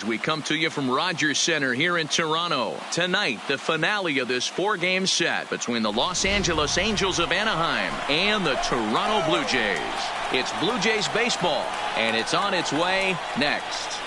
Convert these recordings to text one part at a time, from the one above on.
We come to you from Rogers Center here in Toronto. Tonight, the finale of this four-game set between the Los Angeles Angels of Anaheim and the Toronto Blue Jays. It's Blue Jays baseball, and it's on its way next.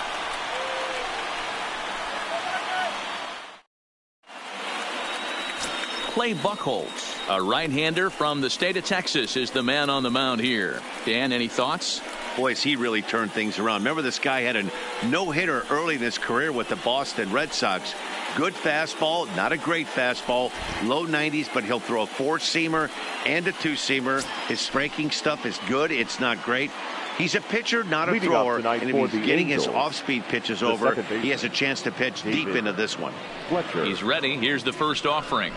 Clay Buchholz, a right-hander from the state of Texas, is the man on the mound here. Dan, any thoughts? Boys, he really turned things around. Remember, this guy had a no-hitter early in his career with the Boston Red Sox. Good fastball, not a great fastball, low 90s, but he'll throw a four-seamer and a two-seamer. His breaking stuff is good. It's not great. He's a pitcher, not a thrower, and if he's getting his off-speed pitches over, he has a chance to pitch deep into this one. He's ready. Here's the first offering.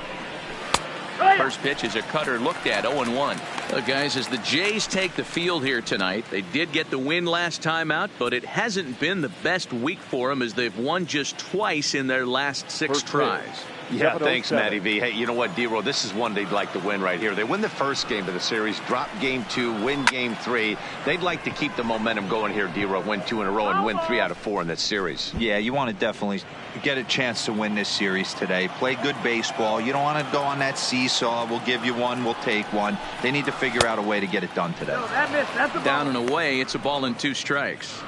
First pitch is a cutter looked at, 0-1. Guys, as the Jays take the field here tonight, they did get the win last time out, but it hasn't been the best week for them as they've won just twice in their last six tries. Yeah, thanks, Matty V. Hey, you know what, D-Roll, this is one they'd like to win right here. They win the first game of the series, drop game 2, win game 3. They'd like to keep the momentum going here, D-Roll, win 2 in a row and win 3 out of 4 in this series. Yeah, you want to definitely get a chance to win this series today. Play good baseball. You don't want to go on that seesaw. We'll give you one, we'll take one. They need to figure out a way to get it done today. Down and away, it's a ball and 2 strikes.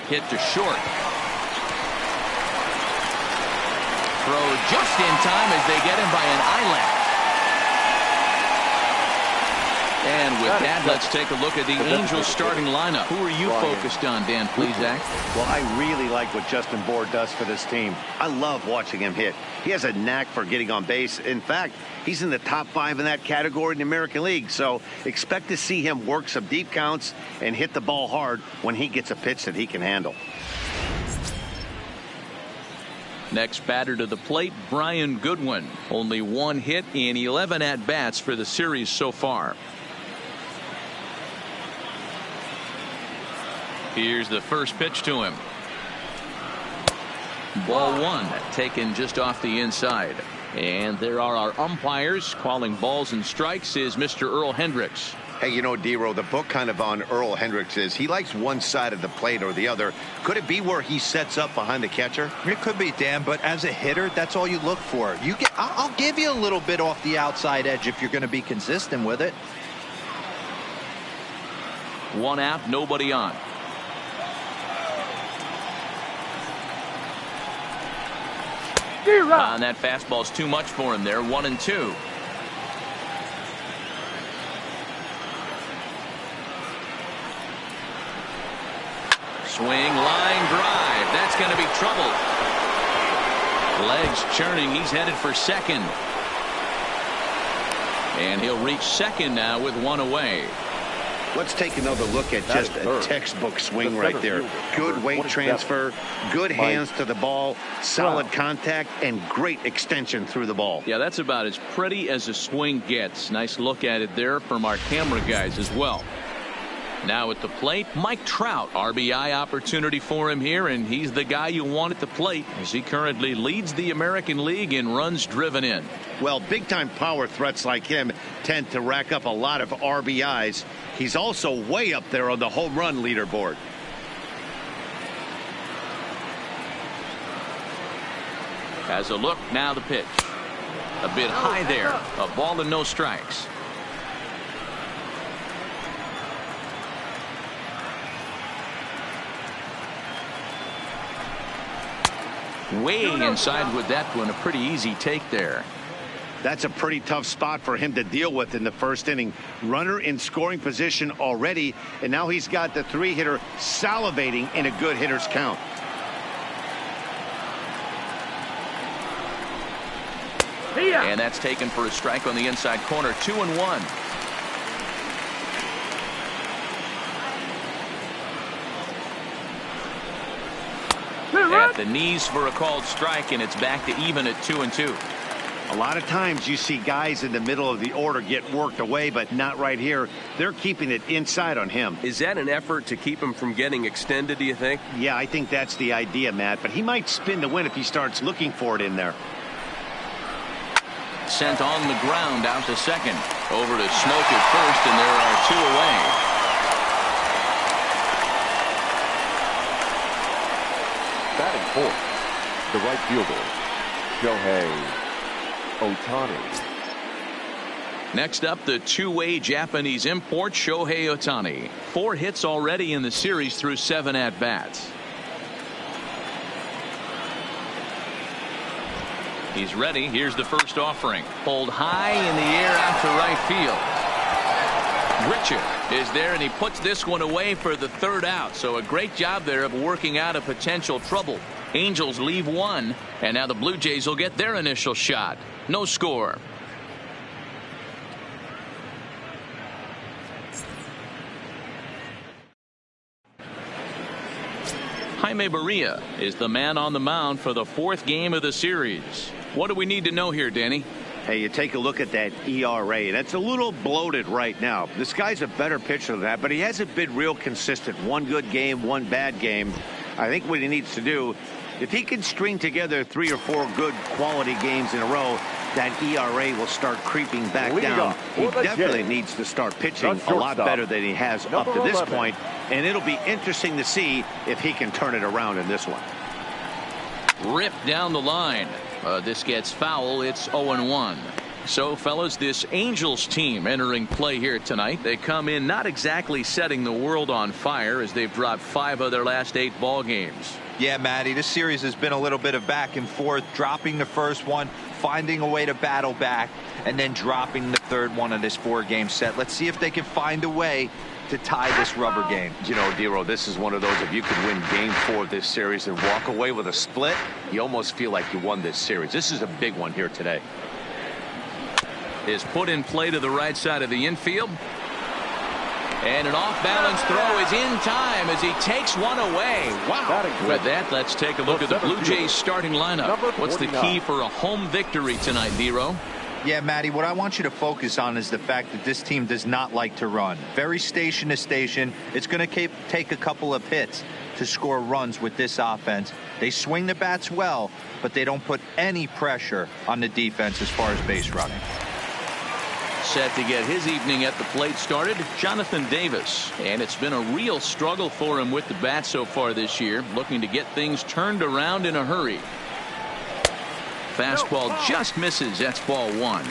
Hit to short. Throw just in time as they get him by an eyelash. And with that, let's take a look at the Angels starting lineup. Who are you focused on, Dan Plesac? Well, I really like what Justin Bour does for this team. I love watching him hit. He has a knack for getting on base. In fact, he's in the top 5 in that category in the American League. So expect to see him work some deep counts and hit the ball hard when he gets a pitch that he can handle. Next batter to the plate, Brian Goodwin. Only 1 hit in 11 at-bats for the series so far. Here's the first pitch to him. Ball 1, taken just off the inside. And there are our umpires. Calling balls and strikes is Mr. Earl Hendricks. Hey, you know, D-Row, the book kind of on Earl Hendricks is he likes one side of the plate or the other. Could it be where he sets up behind the catcher? It could be, Dan, but as a hitter, that's all you look for. I'll give you a little bit off the outside edge if you're going to be consistent with it. 1 out, nobody on. And that fastball's too much for him there. 1-2. Swing, line drive. That's going to be trouble. Legs churning. He's headed for second. And he'll reach second now with 1 away. Let's take another look at just a textbook swing right there. Good weight transfer, good hands to the ball, solid contact, and great extension through the ball. Yeah, that's about as pretty as a swing gets. Nice look at it there from our camera guys as well. Now at the plate, Mike Trout. RBI opportunity for him here, and he's the guy you want at the plate as he currently leads the American League in runs driven in. Well, big-time power threats like him tend to rack up a lot of RBIs. He's also way up there on the home run leaderboard. Has a look, now the pitch. A bit high there. A ball and no strikes. Way inside with that one. A pretty easy take there. That's a pretty tough spot for him to deal with in the first inning. Runner in scoring position already, and now he's got the 3-hitter salivating in a good hitter's count. And that's taken for a strike on the inside corner. 2-1. At the knees for a called strike, and it's back to even at 2-2. A lot of times you see guys in the middle of the order get worked away, but not right here. They're keeping it inside on him. Is that an effort to keep him from getting extended, do you think? Yeah, I think that's the idea, Matt. But he might spin to win if he starts looking for it in there. Sent on the ground out to second. Over to Smoke at first, and there are 2 away. Batting fourth, the right fielder, Shohei Ohtani. Next up, the two-way Japanese import, Shohei Ohtani. 4 hits already in the series through 7 at-bats. He's ready. Here's the first offering. Pulled high in the air out to right field. Richard is there, and he puts this one away for the 3rd out. So a great job there of working out a potential trouble. Angels leave 1, and now the Blue Jays will get their initial shot. No score. Jaime Barria is the man on the mound for the 4th game of the series. What do we need to know here, Danny? Hey, you take a look at that ERA. That's a little bloated right now. This guy's a better pitcher than that, but he hasn't been real consistent. 1 good game, 1 bad game. I think what he needs to do, if he can string together 3 or 4 good quality games in a row, that ERA will start creeping back down. He definitely needs to start pitching a lot better than he has up to this point, and it'll be interesting to see if he can turn it around in this one. Ripped down the line. This gets foul. It's 0-1. So, fellas, this Angels team entering play here tonight. They come in not exactly setting the world on fire as they've dropped 5 of their last 8 ball games. Yeah, Matty, this series has been a little bit of back and forth, dropping the first one, finding a way to battle back, and then dropping the 3rd one of this 4-game set. Let's see if they can find a way to tie this rubber game. You know, Dero, this is one of those, if you could win game 4 of this series and walk away with a split, you almost feel like you won this series. This is a big one here today. Is put in play to the right side of the infield. And an off-balance throw is in time as he takes one away. Wow. With that, let's take a look at the Blue Jays starting lineup. What's the key for a home victory tonight, Dero? Yeah, Matty, what I want you to focus on is the fact that this team does not like to run. Very station to station. It's going to take a couple of hits to score runs with this offense. They swing the bats well, but they don't put any pressure on the defense as far as base running. Set to get his evening at the plate started, Jonathan Davis. And it's been a real struggle for him with the bat so far this year, looking to get things turned around in a hurry. Fastball just misses. That's ball 1.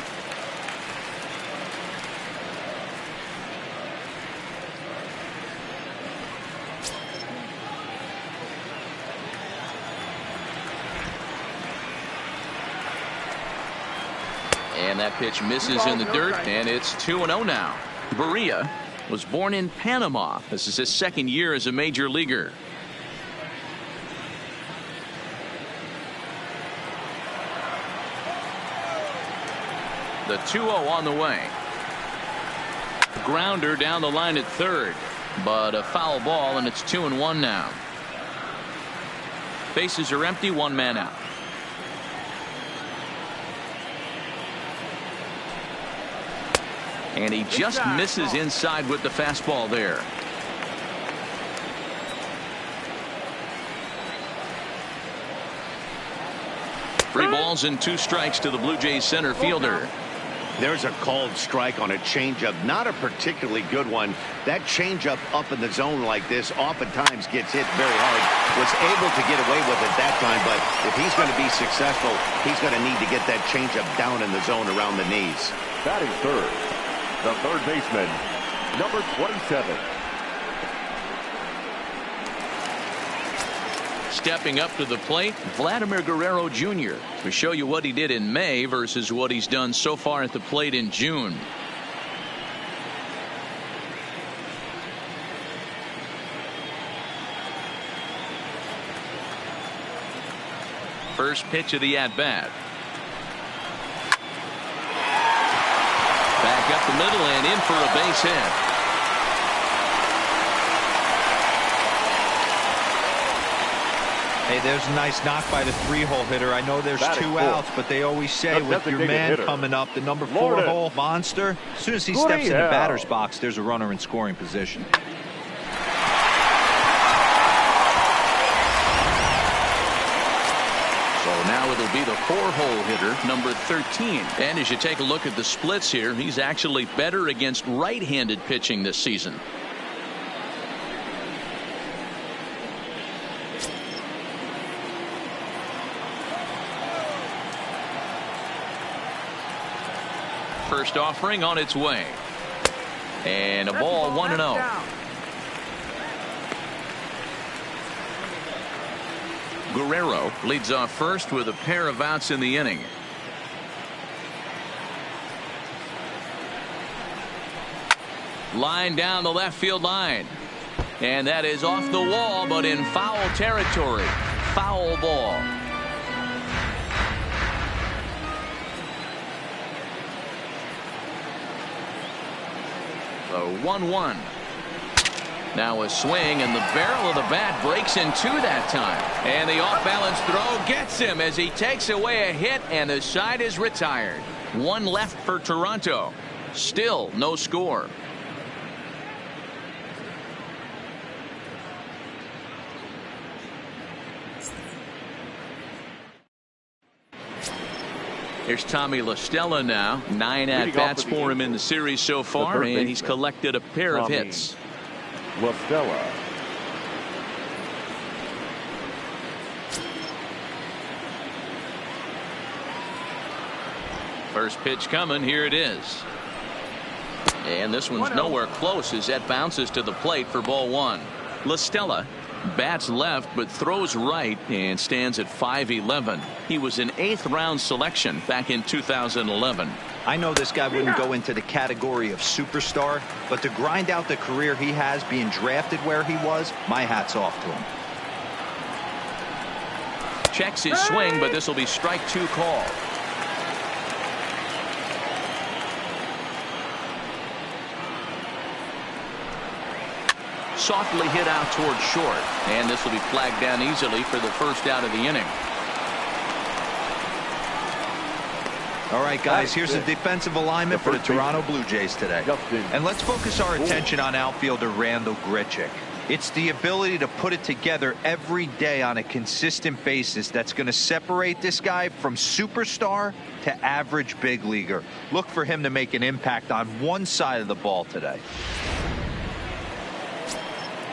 And that pitch misses in the dirt, and it's 2-0 now. Barria was born in Panama. This is his 2nd year as a major leaguer. The 2-0 on the way. Grounder down the line at 3rd, but a foul ball, and it's 2-1 now. Bases are empty, 1 man out. And he just misses inside with the fastball there. Three balls and 2 strikes to the Blue Jays center fielder. There's a called strike on a changeup, not a particularly good one. That changeup up in the zone like this oftentimes gets hit very hard. Was able to get away with it that time, but if he's going to be successful, he's going to need to get that changeup down in the zone around the knees. Batting 3rd, the 3rd baseman, number 27. Stepping up to the plate, Vladimir Guerrero Jr. to show you what he did in May versus what he's done so far at the plate in June. First pitch of the at-bat. Back up the middle and in for a base hit. Hey, there's a nice knock by the 3-hole hitter. I know there's Batting 2 fourth. outs, but they always say The with your designated man hitter, coming up, the number Florida. 4-hole monster, as soon as he steps in the Gurriel. batter's box, there's a runner in scoring position. So now it'll be the 4-hole hitter, number 13. And as you take a look at the splits here, he's actually better against right-handed pitching this season. First offering on its way. And a ball 1-0. Guerrero leads off first with a pair of outs in the inning. Line down the left field line. And that is off the wall, but in foul territory. Foul ball. The 1-1. Now a swing, and the barrel of the bat breaks in two that time. And the off-balance throw gets him as he takes away a hit, and the side is retired. One left for Toronto. Still no score. Here's Tommy La Stella now. 9 at-bats for him in the series so far, and he's collected a pair of hits. La Stella. First pitch coming. Here it is. And this one's nowhere close as that bounces to the plate for ball 1. La Stella bats left but throws right and stands at 5'11". He was an 8th round selection back in 2011. I know this guy wouldn't go into the category of superstar, but to grind out the career he has being drafted where he was, my hat's off to him. Checks his swing, but this will be strike 2 call. Softly hit out toward short, and this will be flagged down easily for the first out of the inning. All right, guys, here's the defensive alignment for the Toronto Blue Jays today. And let's focus our attention on outfielder Randal Grichuk. It's the ability to put it together every day on a consistent basis that's going to separate this guy from superstar to average big leaguer. Look for him to make an impact on one side of the ball today.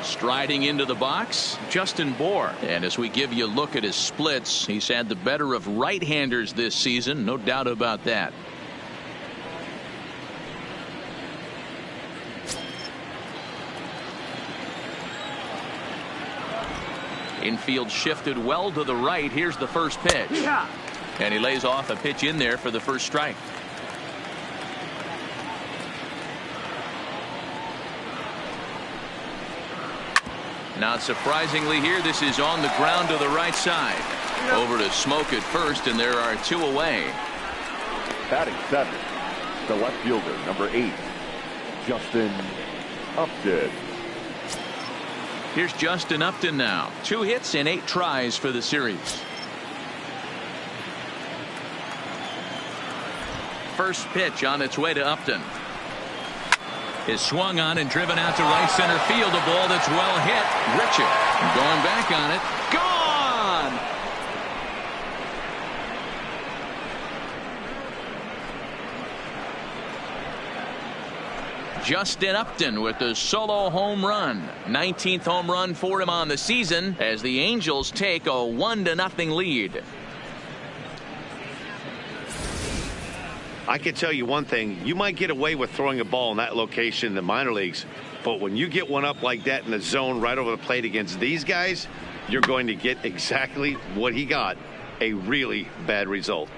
Striding into the box, Justin Bour. And as we give you a look at his splits, he's had the better of right-handers this season, no doubt about that. Infield shifted well to the right. Here's the first pitch. And he lays off a pitch in there for the first strike. Not surprisingly here, this is on the ground to the right side. Over to Smoke at first, and there are 2 away. Batting 7, the left fielder, number 8, Justin Upton. Here's Justin Upton now. 2 hits and 8 tries for the series. First pitch on its way to Upton. Is swung on and driven out to right center field. A ball that's well hit. Grichuk going back on it. Gone! Justin Upton with the solo home run. 19th home run for him on the season as the Angels take a 1-0 lead. I can tell you one thing. You might get away with throwing a ball in that location in the minor leagues, but when you get one up like that in the zone right over the plate against these guys, you're going to get exactly what he got, a really bad result.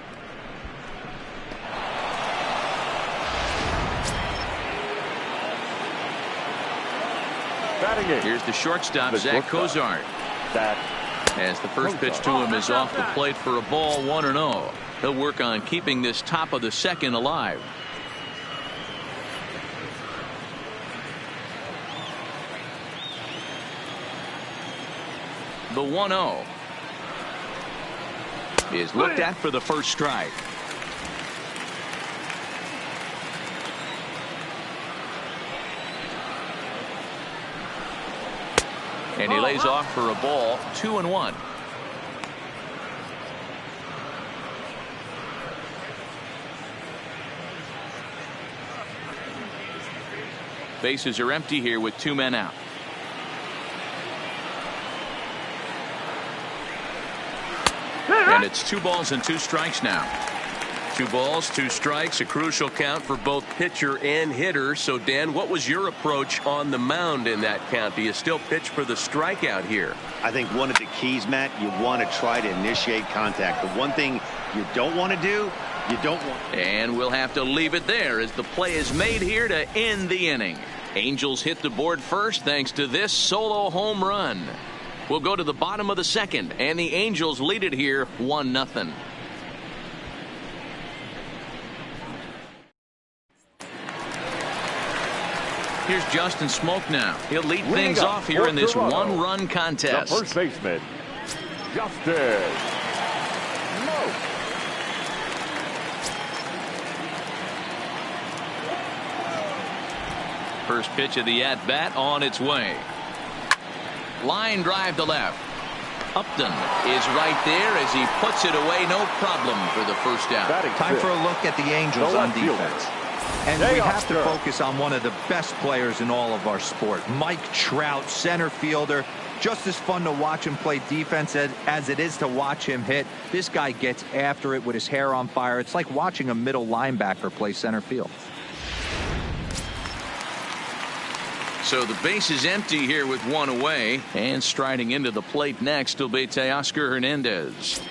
Here's the shortstop, Zach Cozart. As the first pitch to him is off the plate for a ball, 1-0. He'll work on keeping this top of the second alive. The 1-0. is looked at for the first strike. And he lays off for a ball, 2-1. Bases are empty here with 2 men out. And it's 2 balls and 2 strikes now. 2 balls, 2 strikes, a crucial count for both pitcher and hitter. So, Dan, what was your approach on the mound in that count? Do you still pitch for the strikeout here? I think one of the keys, Matt, you want to try to initiate contact. The one thing you don't want to do, you don't want. And we'll have to leave it there as the play is made here to end the inning. Angels hit the board first thanks to this solo home run. We'll go to the bottom of the second, and the Angels lead it here 1-0. Here's Justin Smoke now. He'll lead things off here in this one-run contest. The first baseman, Justin Smoke. First pitch of the at-bat on its way. Line drive to left. Upton is right there as he puts it away. No problem for the first out. Time for a look at the Angels on defense. And we have to focus on one of the best players in all of our sport. Mike Trout, center fielder. Just as fun to watch him play defense as it is to watch him hit. This guy gets after it with his hair on fire. It's like watching a middle linebacker play center field. So the base is empty here with 1 away. And striding into the plate next will be Teoscar Hernandez.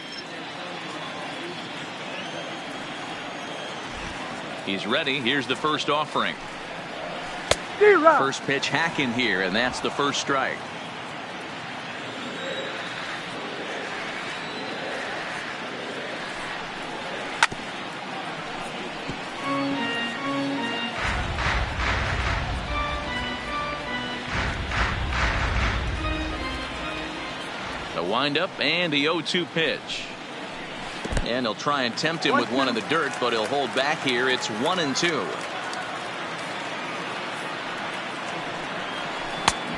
He's ready. Here's the first offering. First pitch hacking here, and that's the first strike. The windup and the 0-2 pitch. And he'll try and tempt him with one in the dirt, but he'll hold back here. It's 1-2.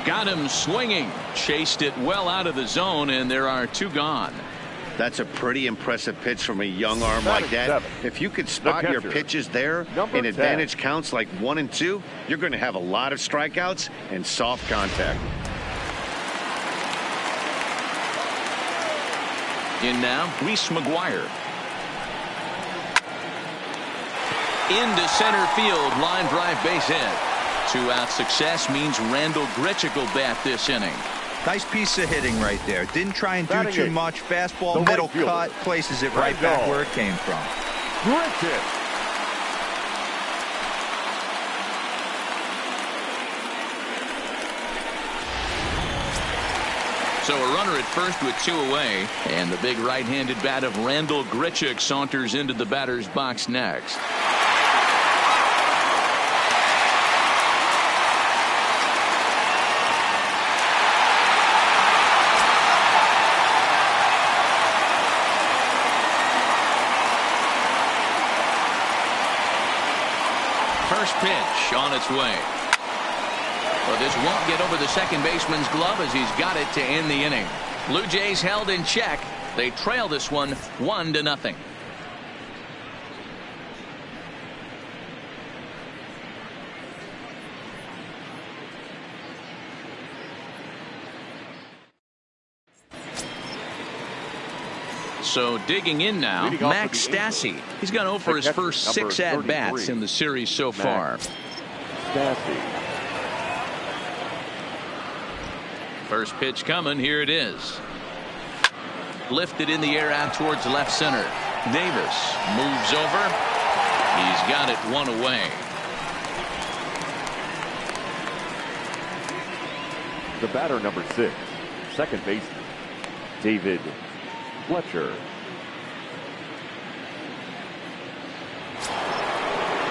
Got him swinging. Chased it well out of the zone, and there are 2 gone. That's a pretty impressive pitch from a young arm like that. If you could spot your pitches there in advantage counts like 1 and 2, you're going to have a lot of strikeouts and soft contact. In now, Reese McGuire. Into center field, line drive base hit. 2-out success means Randall Grichuk will bat this inning. Nice piece of hitting right there. Didn't try and do too much. Fastball, middle cut, places it right back where it came from. Grichuk. So a runner at first with 2 away, and the big right-handed bat of Randall Grichuk saunters into the batter's box next. First pitch on its way. Well, this won't get over the second baseman's glove as he's got it to end the inning. Blue Jays held in check. They trail this one 1-0. So digging in now, Max Stassi. He's gone over his first 6 at-bats in the series so far. Stassi. First pitch coming. Here it is. Lifted in the air out towards left center. Davis moves over. He's got it 1 away. The batter, number 6, second baseman, David Fletcher.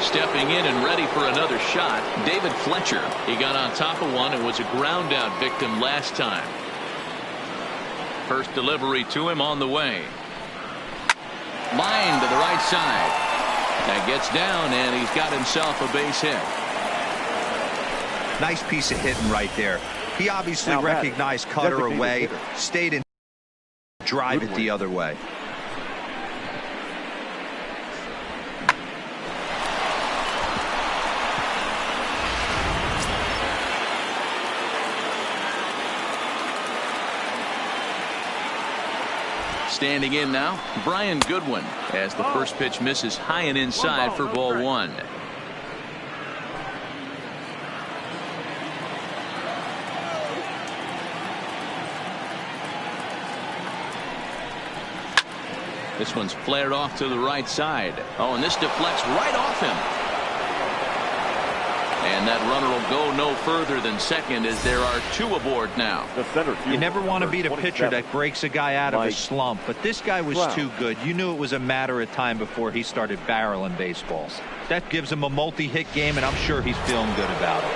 Stepping in and ready for another shot, David Fletcher. He got on top of one and was a ground out victim last time. First delivery to him on the way. Line to the right side. That gets down, and he's got himself a base hit. Nice piece of hitting right there. He obviously recognized cutter away, stayed in, drive it the other way. Standing in now, Brian Goodwin, as the first pitch misses high and inside for ball one. This one's flared off to the right side. Oh, and this deflects right off him. And that runner will go no further than second, as there are two aboard now. You never want to beat a pitcher that breaks a guy out of a slump, but this guy was too good. You knew it was a matter of time before he started barreling baseballs. That gives him a multi-hit game, and I'm sure he's feeling good about it.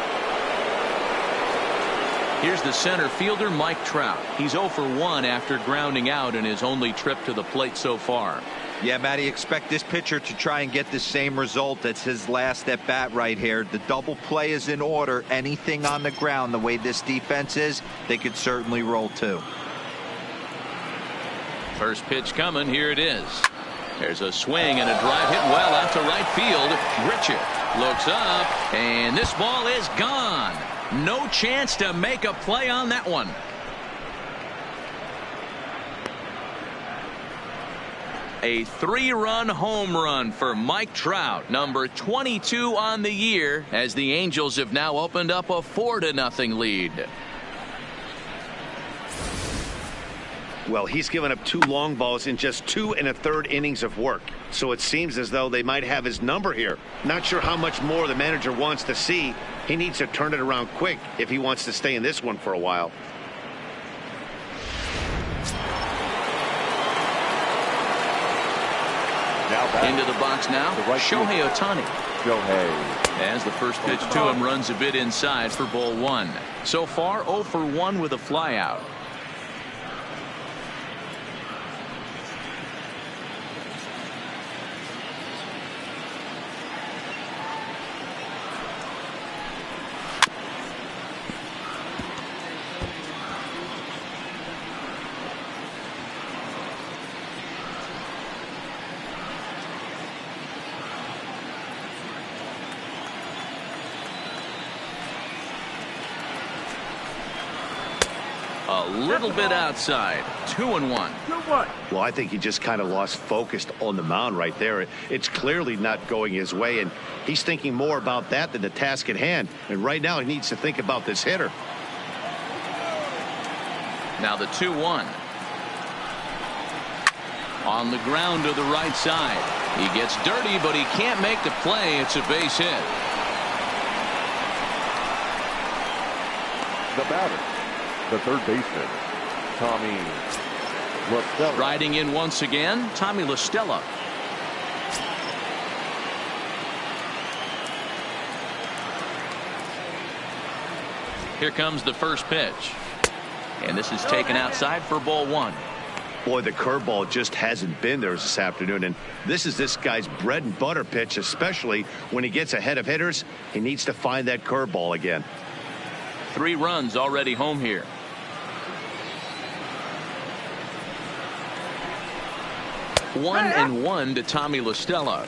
Here's the center fielder, Mike Trout. He's 0 for 1 after grounding out in his only trip to the plate so far. Yeah, Matty, expect this pitcher to try and get the same result. That's his last at bat right here. The double play is in order. Anything on the ground, the way this defense is, they could certainly roll too. First pitch coming. Here it is. There's a swing and a drive hit well out to right field. Richard looks up, and this ball is gone. No chance to make a play on that one. A 3-run home run for Mike Trout, number 22 on the year, as the Angels have now opened up a 4-0 lead. Well, he's given up 2 long balls in just 2 1/3 innings of work. So it seems as though they might have his number here. Not sure how much more the manager wants to see. He needs to turn it around quick if he wants to stay in this one for a while. Into the box now, Shohei Ohtani. As the first pitch to him runs a bit inside for ball one. So far 0 for 1 with a flyout. A little bit outside. 2-1. Well, I think he just kind of lost focus on the mound right there. It's clearly not going his way, and he's thinking more about that than the task at hand. And right now he needs to think about this hitter. Now the 2-1. On the ground to the right side. He gets dirty, but he can't make the play. It's a base hit. The batter, the third baseman, Tommy La Stella. Riding in once again, Tommy La Stella. Here comes the first pitch. And this is taken outside for ball one. Boy, the curveball just hasn't been there this afternoon, and this is this guy's bread and butter pitch, especially when he gets ahead of hitters. He needs to find that curveball again. 3 runs already home here. One and one to Tommy La Stella.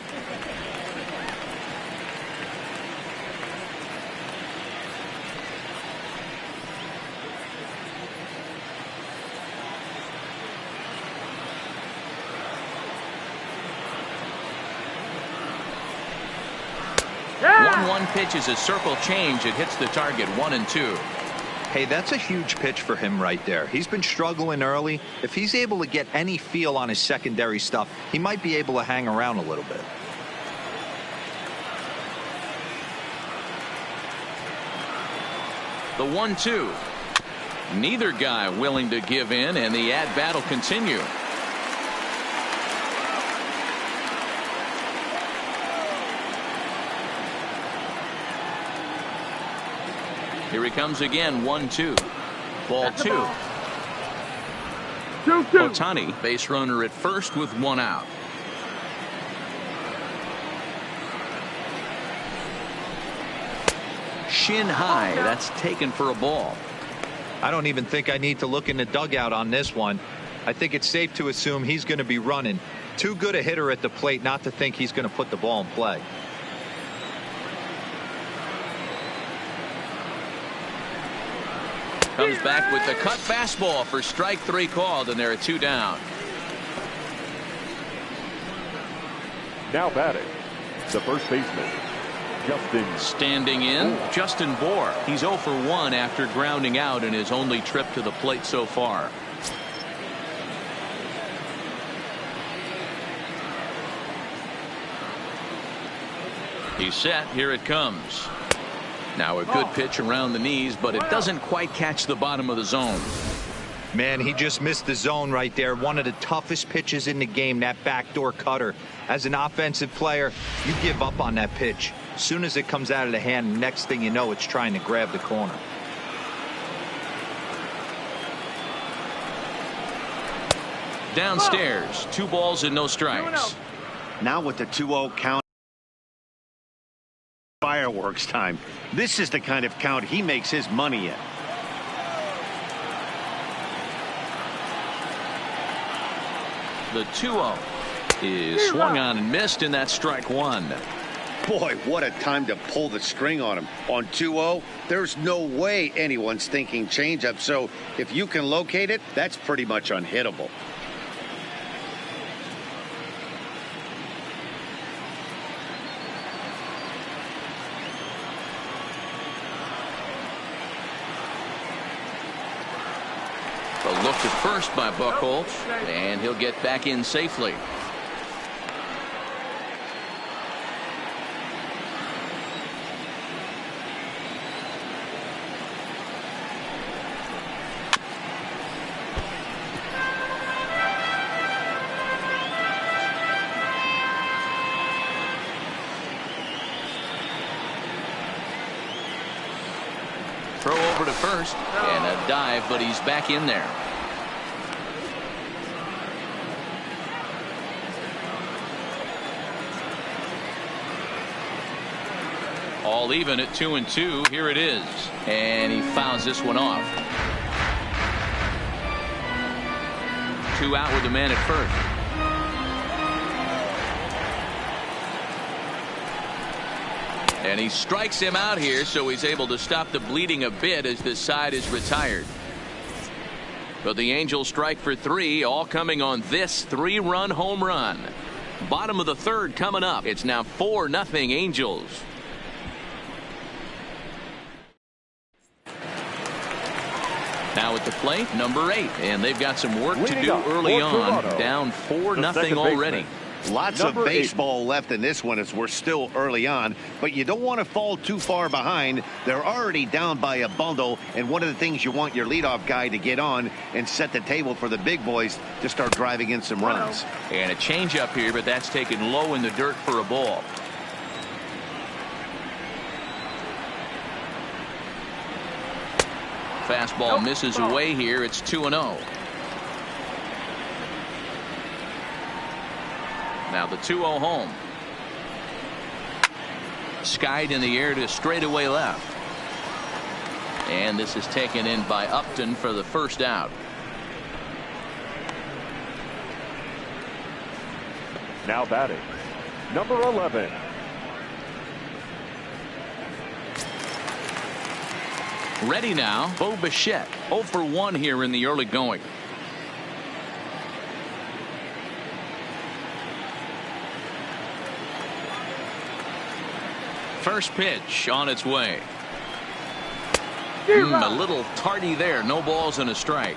One pitch is a circle change. It hits the target 1-2. Hey, that's a huge pitch for him right there. He's been struggling early. If he's able to get any feel on his secondary stuff, he might be able to hang around a little bit. The 1-2. Neither guy willing to give in, and the at-bat will continue. Here he comes again. 1-2. Ball 2. 2-2. Ohtani, base runner at first with 1 out. Shin high. That's taken for a ball. I don't even think I need to look in the dugout on this one. I think it's safe to assume he's going to be running. Too good a hitter at the plate not to think he's going to put the ball in play. Comes back with the cut fastball for strike 3 called, and there are 2 down. Now batting, the first baseman, Justin. Standing in, Justin Bohr. He's 0 for 1 after grounding out in his only trip to the plate so far. He's set. Here it comes. Now a good pitch around the knees, but it doesn't quite catch the bottom of the zone. Man, he just missed the zone right there. One of the toughest pitches in the game, that backdoor cutter. As an offensive player, you give up on that pitch. As soon as it comes out of the hand, next thing you know, it's trying to grab the corner. Downstairs, 2 balls and no strikes. Now with the 2-0 count. Fireworks time. This is the kind of count he makes his money in. The 2-0 is swung on and missed, and that's strike 1. Boy, what a time to pull the string on him. On 2-0, there's no way anyone's thinking changeup. So if you can locate it, that's pretty much unhittable. A look to first by Buchholz, and he'll get back in safely. Throw over to first, and a dive, but he's back in there. All even at 2-2. Here it is, and he fouls this one off. 2 out with the man at first. And he strikes him out here, so he's able to stop the bleeding a bit as this side is retired. But the Angels strike for 3, all coming on this 3-run home run. Bottom of the 3rd coming up. It's now 4-0 Angels. Now at the plate, number 8, and they've got some work to do early on. Down 4-0 already. Lots of baseball left in this one as we're still early on, but you don't want to fall too far behind. They're already down by a bundle, and one of the things you want your leadoff guy to get on and set the table for the big boys to start driving in some runs. And a changeup here, but that's taken low in the dirt for a ball. Fastball misses away here. It's 2-0. Now the 2-0 home. Skied in the air to straightaway left. And this is taken in by Upton for the first out. Now batting, number 11. Ready now, Bo Bichette. 0 for 1 here in the early going. First pitch on its way. A little tardy there. No balls and a strike.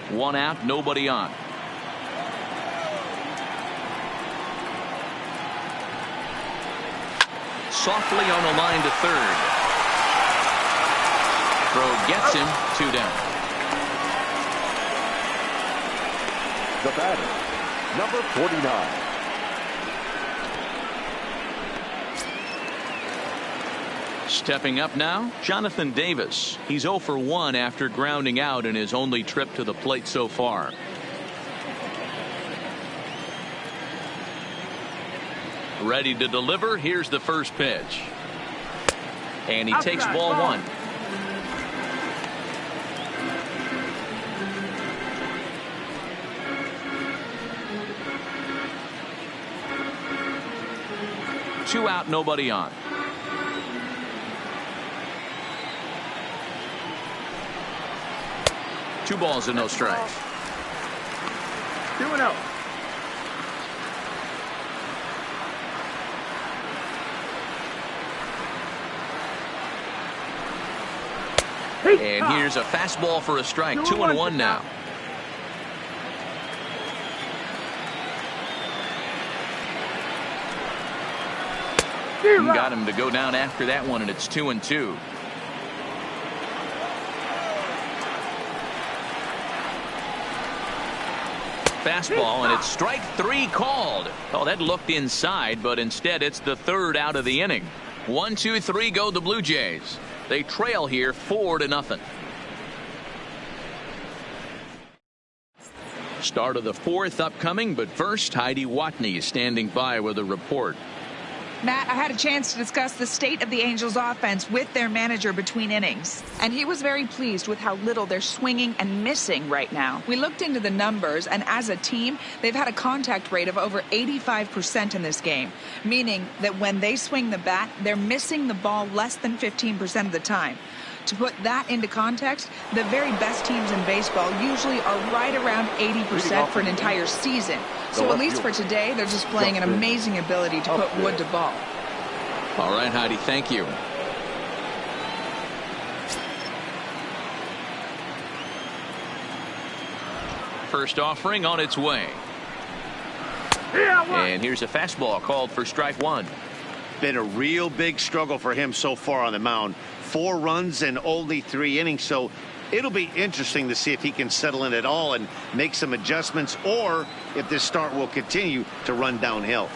1 out, nobody on. Softly on the line to third. Throw gets him. 2 down. The batter, number 49. Stepping up now, Jonathan Davis. He's 0 for 1 after grounding out in his only trip to the plate so far. Ready to deliver. Here's the first pitch. And he takes ball one. Two out, nobody on. Two balls and no strikes. 2-0. And here's a fastball for a strike. 2-1 now. Got him to go down after that one, and it's 2-2. Fastball, and it's strike three called. Oh, that looked inside, but instead it's the third out of the inning. 1-2-3 go the Blue Jays. They trail here 4-0. Start of the fourth upcoming, but first Heidi Watney is standing by with a report. Matt, I had a chance to discuss the state of the Angels offense with their manager between innings, and he was very pleased with how little they're swinging and missing right now. We looked into the numbers, and as a team, they've had a contact rate of over 85% in this game, meaning that when they swing the bat, they're missing the ball less than 15% of the time. To put that into context, the very best teams in baseball usually are right around 80% for an entire season. So at least for today, they're displaying an amazing ability to put wood to ball. All right, Heidi, thank you. First offering on its way. And here's a fastball called for strike one. Been a real big struggle for him so far on the mound. 4 runs in only 3 innings, so it'll be interesting to see if he can settle in at all and make some adjustments, or if this start will continue to run downhill.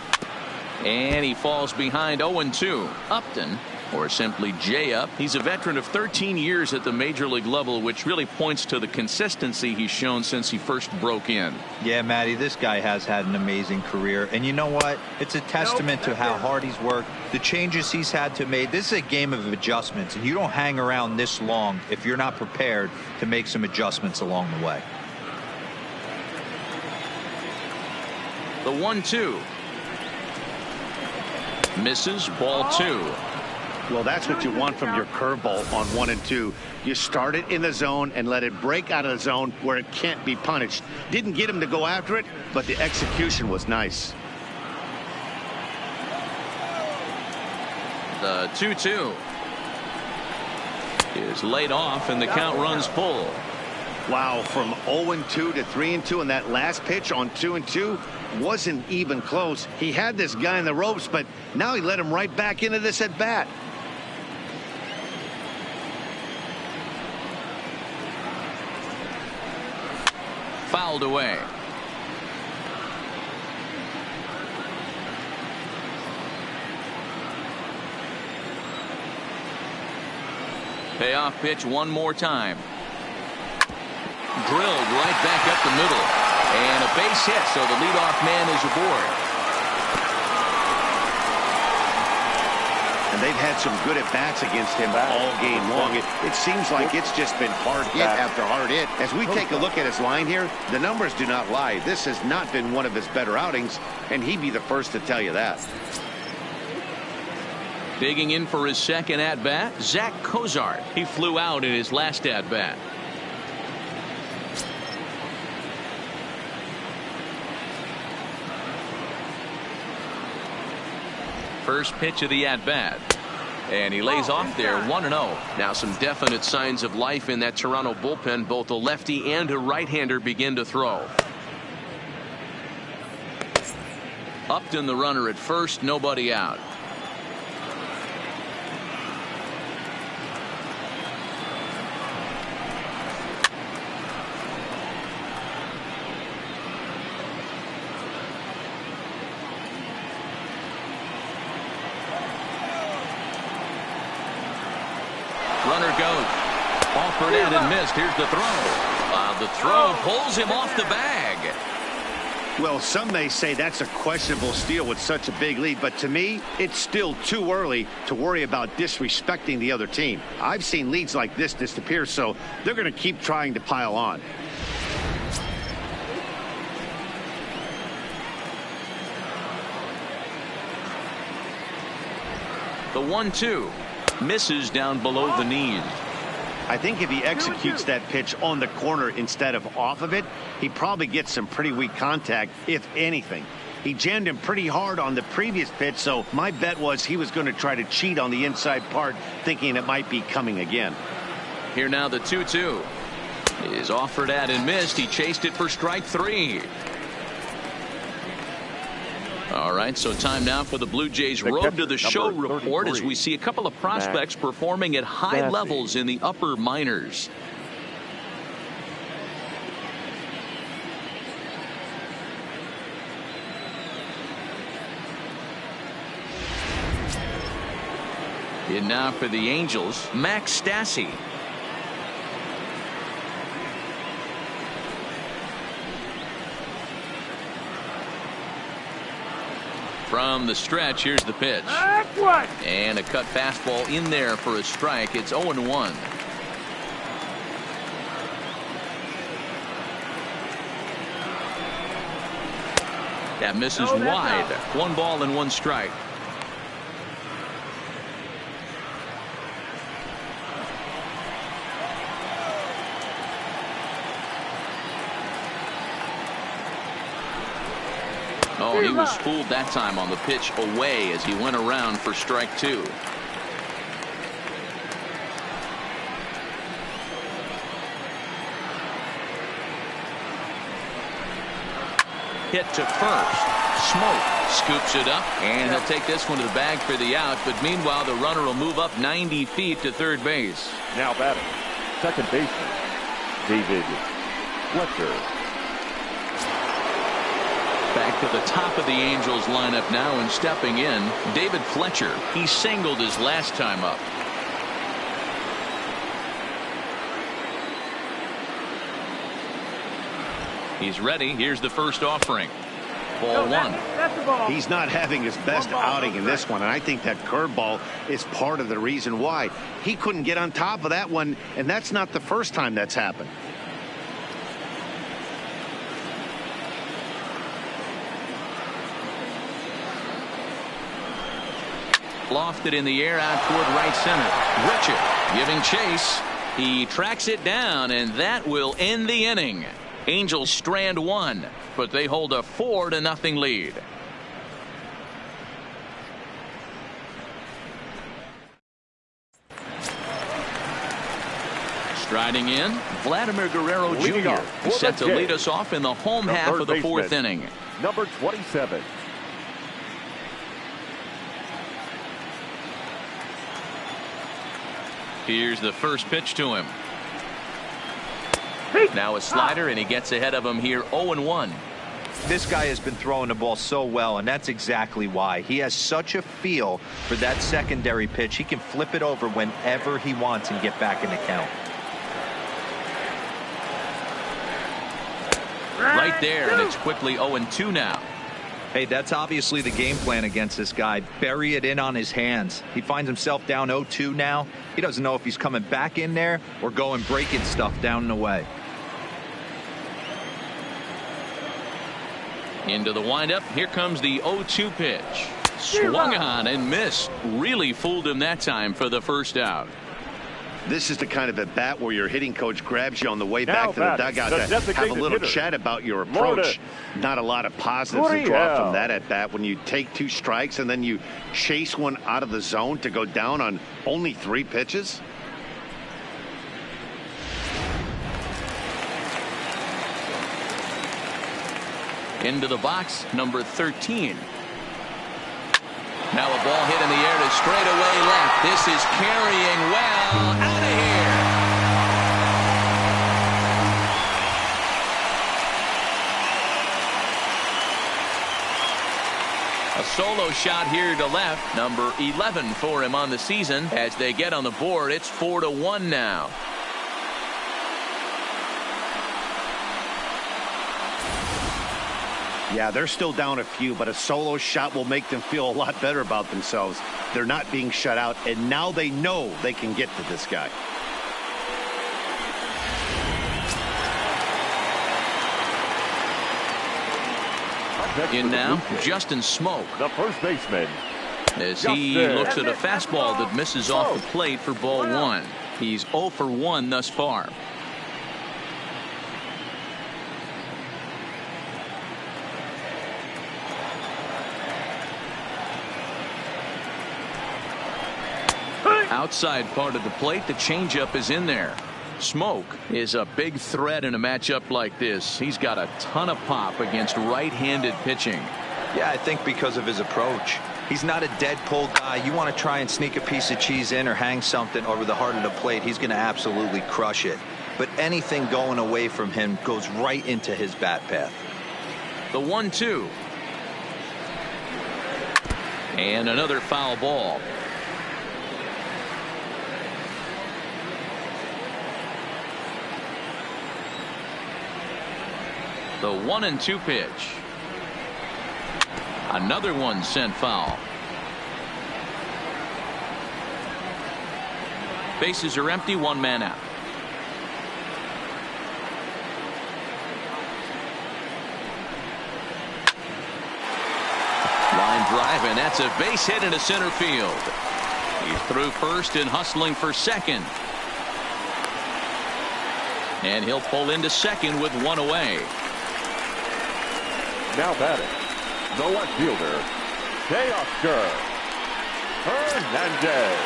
And he falls behind 0-2. Upton, or simply J-Up, he's a veteran of 13 years at the major league level, which really points to the consistency he's shown since he first broke in. Yeah, Matty, this guy has had an amazing career, and you know what? It's a testament to how hard he's worked, the changes he's had to make. This is a game of adjustments, and you don't hang around this long if you're not prepared to make some adjustments along the way. The 1-2. Misses, ball 2. Well, that's what you want from your curveball on 1 and 2. You start it in the zone and let it break out of the zone where it can't be punished. Didn't get him to go after it, but the execution was nice. The 2-2 is laid off, and the count runs full. Wow, from 0-2 to 3-2, and that last pitch on 2-2 wasn't even close. He had this guy in the ropes, but now he let him right back into this at bat. Fouled away. Payoff pitch one more time. Drilled right back up the middle. And a base hit, so the leadoff man is aboard. And they've had some good at-bats against him all game long. It seems like it's just been hard hit after hard hit. As we take a look at his line here, the numbers do not lie. This has not been one of his better outings, and he'd be the first to tell you that. Digging in for his second at-bat, Zach Cozart. He flew out in his last at-bat. First pitch of the at-bat. And he lays off there 1-0. Now some definite signs of life in that Toronto bullpen. Both a lefty and a right-hander begin to throw. Upton the runner at first, nobody out. Runner goes. Offered in and missed. Here's the throw. The throw pulls him off the bag. Well, some may say that's a questionable steal with such a big lead, but to me, it's still too early to worry about disrespecting the other team. I've seen leads like this disappear, so they're going to keep trying to pile on. The 1-2 misses down below the knees. I think if he executes that pitch on the corner instead of off of it, he probably gets some pretty weak contact, if anything. He jammed him pretty hard on the previous pitch, so my bet was he was going to try to cheat on the inside part, thinking it might be coming again. Here now the 2-2 is offered at and missed. He chased it for strike 3. All right, so time now for the Blue Jays Road to the Show report as we see a couple of prospects performing at high levels in the upper minors. In now for the Angels, Max Stassi. From the stretch, here's the pitch. And a cut fastball in there for a strike. It's 0-1. That misses wide. 1 ball and 1 strike. Oh, he was fooled that time on the pitch away as he went around for strike 2. Hit to first. Smoke scoops it up, and he'll take this one to the bag for the out. But meanwhile, the runner will move up 90 feet to third base. Now batting, second baseman, David Fletcher. Back to the top of the Angels lineup now, and stepping in, David Fletcher. He singled his last time up. He's ready. Here's the first offering. Ball 1. He's not having his best outing in this one, and I think that curveball is part of the reason why. He couldn't get on top of that one, and that's not the first time that's happened. Lofted in the air out toward right center. Richard giving chase. He tracks it down, and that will end the inning. Angels strand 1, but they hold a 4-0 lead. Striding in, Vladimir Guerrero Jr. He's set to lead us off in the home half of the 4th inning. Number 27. Here's the first pitch to him. Now a slider, and he gets ahead of him here. 0-1. This guy has been throwing the ball so well, and that's exactly why. He has such a feel for that secondary pitch. He can flip it over whenever he wants and get back in the count. Right there, and it's quickly 0-2 now. Hey, that's obviously the game plan against this guy. Bury it in on his hands. He finds himself down 0-2 now. He doesn't know if he's coming back in there or going breaking stuff down and away. Into the windup. Here comes the 0-2 pitch. Swung on and missed. Really fooled him that time for the first out. This is the kind of at bat where your hitting coach grabs you on the way back to the dugout to have a little chat about your approach. Not a lot of positives to draw from that at bat when you take 2 strikes and then you chase one out of the zone to go down on only 3 pitches. Into the box, number 13. Now a ball hit in the air to straightaway left. This is carrying well out of here. A solo shot here to left. Number 11 for him on the season. As they get on the board, it's 4-1 now. Yeah, they're still down a few, but a solo shot will make them feel a lot better about themselves. They're not being shut out, and now they know they can get to this guy. In now, Justin Smoke. The first baseman. As he looks at a fastball that misses off the plate for ball one. He's 0 for 1 thus far. Outside part of the plate, the changeup is in there. Smoke is a big threat in a matchup like this. He's got a ton of pop against right-handed pitching. Yeah, I think because of his approach. He's not a dead pull guy. You want to try and sneak a piece of cheese in or hang something over the heart of the plate, he's going to absolutely crush it. But anything going away from him goes right into his bat path. The 1-2. And another foul ball. The 1-2 pitch. Another one sent foul. Bases are empty, 1 man out. Line drive, and that's a base hit into center field. He's through first and hustling for second. And he'll pull into second with 1 away. Now batting, the left fielder, Teoscar Hernandez.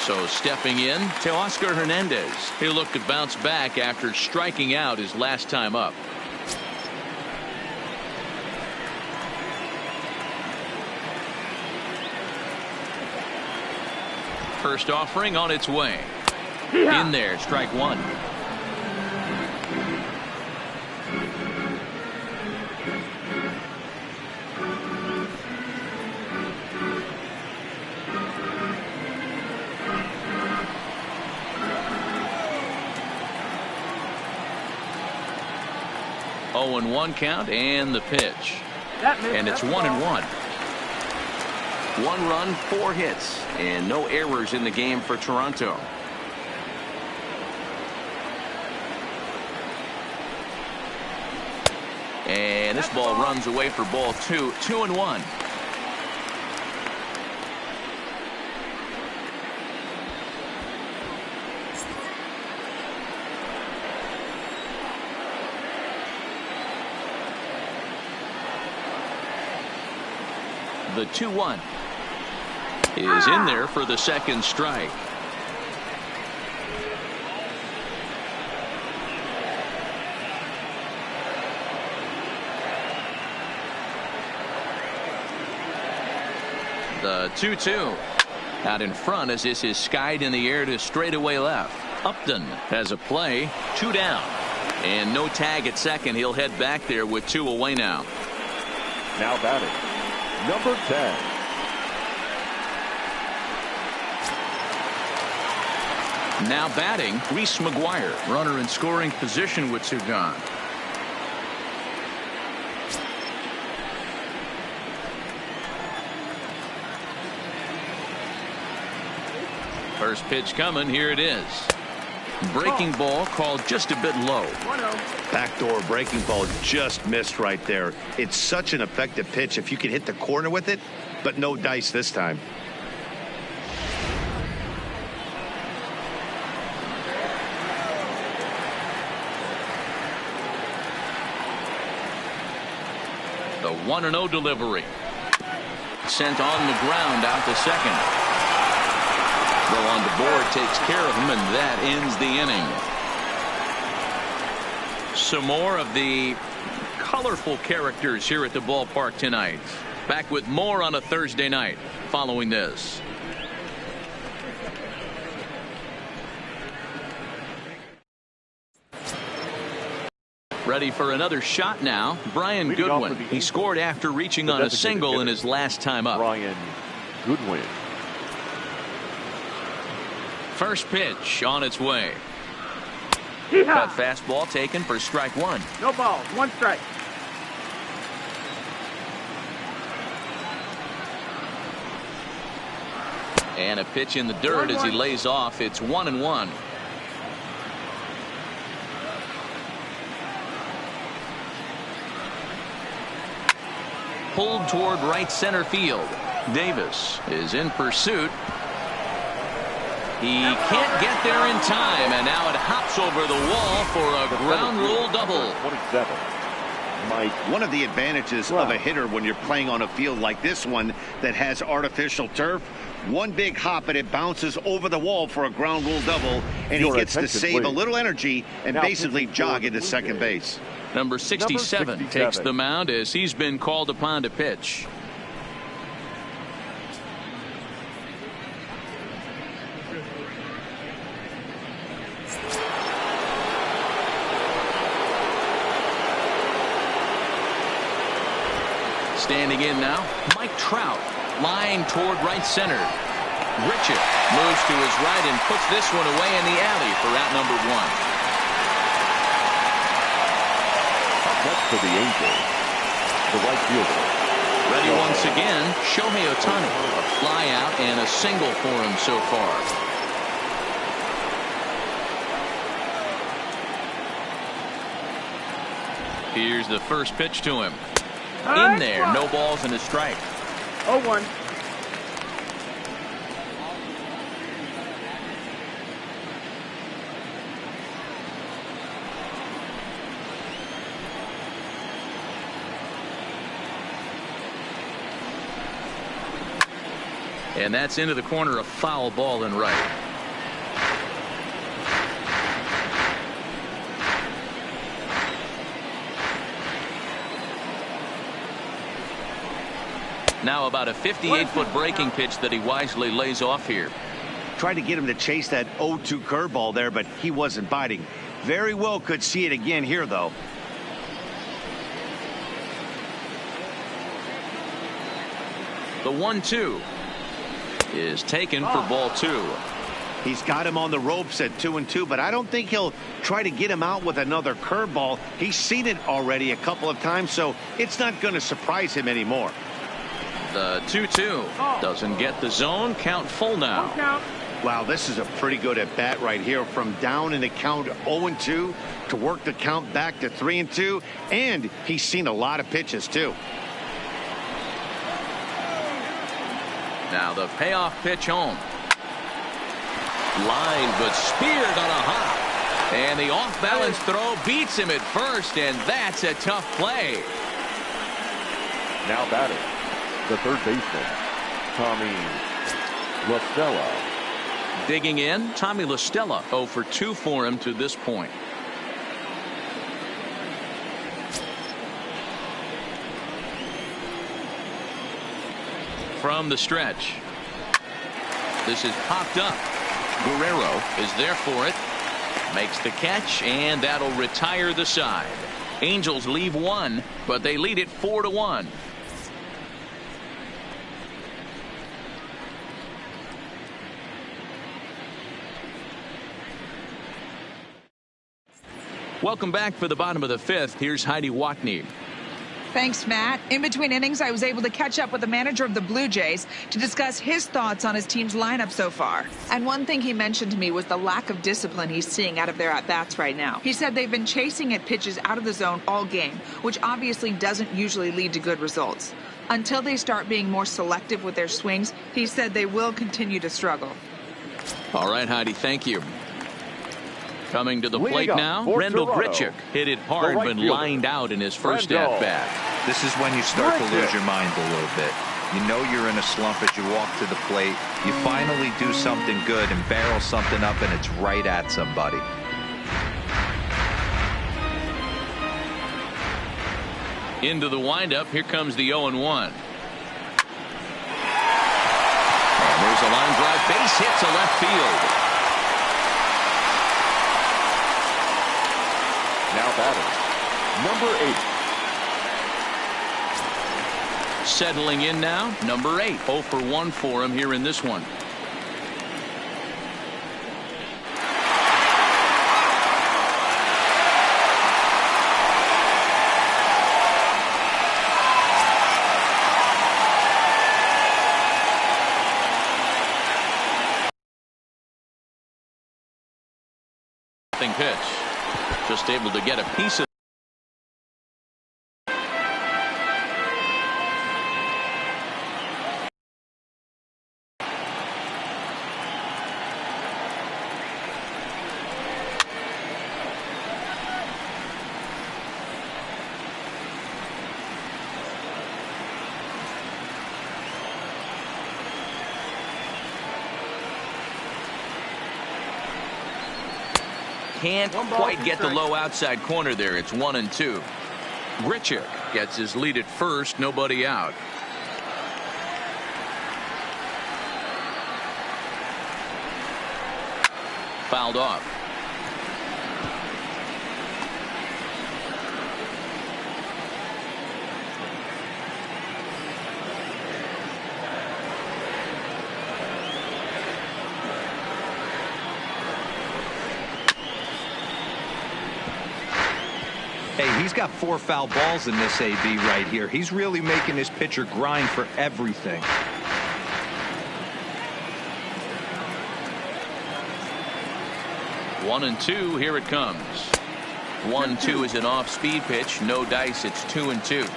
So stepping in, Teoscar Hernandez. He'll look to bounce back after striking out his last time up. First offering on its way. In there, strike 1. Oh, and 1 count, and the pitch. And it's 1-1. 1 run, 4 hits, and no errors in the game for Toronto. And this ball runs away for ball 2. 2-1. The 2-1 is in there for the second strike. The 2-2 out in front as this is skied in the air to straightaway left. Upton has a play, 2 down, and no tag at second. He'll head back there with 2 away now. Now batting, number 10. Now batting, Reese McGuire. Runner in scoring position with 2 gone. First pitch coming. Here it is. Breaking ball called just a bit low. Backdoor breaking ball just missed right there. It's such an effective pitch if you can hit the corner with it, but no dice this time. The 1-0 delivery. Sent on the ground out to second. Throw on the board takes care of him, and that ends the inning. Some more of the colorful characters here at the ballpark tonight. Back with more on a Thursday night following this. Ready for another shot now. Brian Goodwin. He scored after reaching on a single in his last time up. Brian Goodwin. First pitch on its way. That fastball taken for strike 1. No ball, 1 strike. And a pitch in the dirt as he lays off. It's 1-1. Pulled toward right center field. Davis is in pursuit. He can't get there in time, and now it hops over the wall for a ground rule double. 27. Mike. One of the advantages of a hitter when you're playing on a field like this one that has artificial turf, one big hop and it bounces over the wall for a ground rule double, and he gets to save a little energy and basically jog into second base. Number 67 takes the mound as he's been called upon to pitch. Standing in now, Mike Trout. Line toward right center. Richard moves to his right and puts this one away in the alley for out number 1. Up to the Angels, the right fielder. Ready once again, Shohei Ohtani. A fly out and a single for him so far. Here's the first pitch to him. In there, no balls and a strike. 0-1. And that's into the corner, a foul ball and right. Now about a 58-foot breaking pitch that he wisely lays off here. Tried to get him to chase that 0-2 curveball there, but he wasn't biting. Very well could see it again here, though. The 1-2 is taken for ball 2. He's got him on the ropes at 2-2, but I don't think he'll try to get him out with another curveball. He's seen it already a couple of times, so it's not going to surprise him anymore. The 2-2 doesn't get the zone. Count full now. Wow, this is a pretty good at bat right here. From down in the count 0-2 to work the count back to 3-2, and he's seen a lot of pitches too. Now the payoff pitch home. Line but speared on a hop, and the off-balance throw beats him at first, and that's a tough play. Now batting, the third baseman, Tommy La Stella. Digging in, Tommy La Stella. 0 for 2 for him to this point. From the stretch. This is popped up. Guerrero is there for it. Makes the catch, and that'll retire the side. Angels leave 1, but they lead it 4-1. Welcome back for the bottom of the 5th. Here's Heidi Watney. Thanks, Matt. In between innings, I was able to catch up with the manager of the Blue Jays to discuss his thoughts on his team's lineup so far. And one thing he mentioned to me was the lack of discipline he's seeing out of their at-bats right now. He said they've been chasing at pitches out of the zone all game, which obviously doesn't usually lead to good results. Until they start being more selective with their swings, he said they will continue to struggle. All right, Heidi, thank you. Coming to the plate now, Rendell Grichuk hit it hard but lined out in his first at-bat. This is when you start to lose your mind a little bit. You know you're in a slump as you walk to the plate. You finally do something good and barrel something up, and it's right at somebody. Into the windup, here comes the 0-1. And there's a line drive, base hit to left field. Now batting, number 8. Settling in now, number 8. 0 for 1 for him here in this one. pitch. Just able to get a piece of. Can't quite get the low outside corner there. It's 1-2. Grichuk gets his lead at first. Nobody out. Fouled off. Hey, he's got 4 foul balls in this AB right here. He's really making his pitcher grind for everything. One and two. Here it comes. 1-2 is an off-speed pitch. No dice. It's 2-2.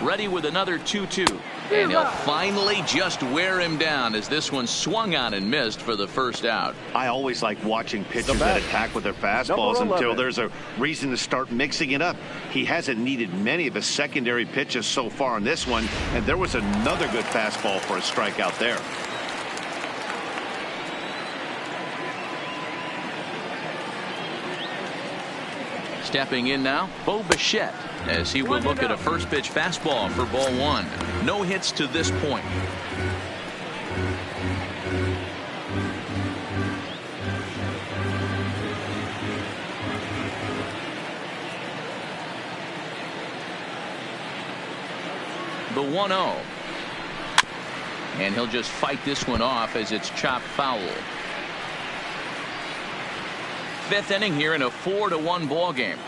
Ready with another 2-2. And he'll finally just wear him down as this one swung on and missed for the first out. I always like watching pitchers that attack with their fastballs until there's a reason to start mixing it up. He hasn't needed many of his secondary pitches so far in this one, and there was another good fastball for a strikeout there. Stepping in now, Bo Bichette, as he will look at a first pitch fastball for ball one. No hits to this point. The 1-0. And he'll just fight this one off as it's chopped foul. Fifth inning here in a 4-1 ball game.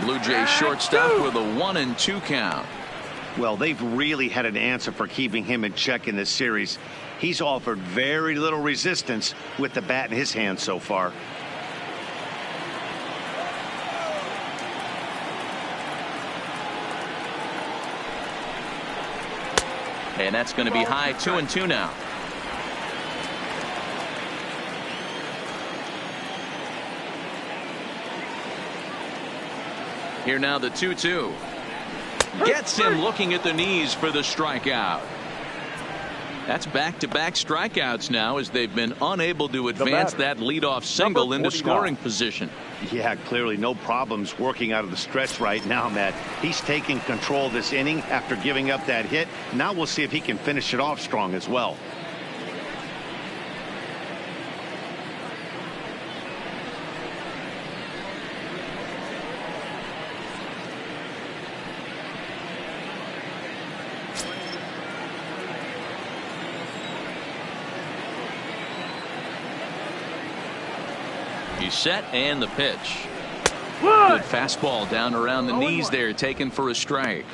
Blue Jays shortstop with a 1-2 count. Well, they've really had an answer for keeping him in check in this series. He's offered very little resistance with the bat in his hand so far. And that's going to be high. 2-2 now. Here now the 2-2. Gets him looking at the knees for the strikeout. That's back-to-back strikeouts now as they've been unable to advance that leadoff single into scoring position. Yeah, clearly no problems working out of the stretch right now, Matt. He's taking control of this inning after giving up that hit. Now we'll see if he can finish it off strong as well. He's set and the pitch. Good fastball down around the knees there, taken for a strike.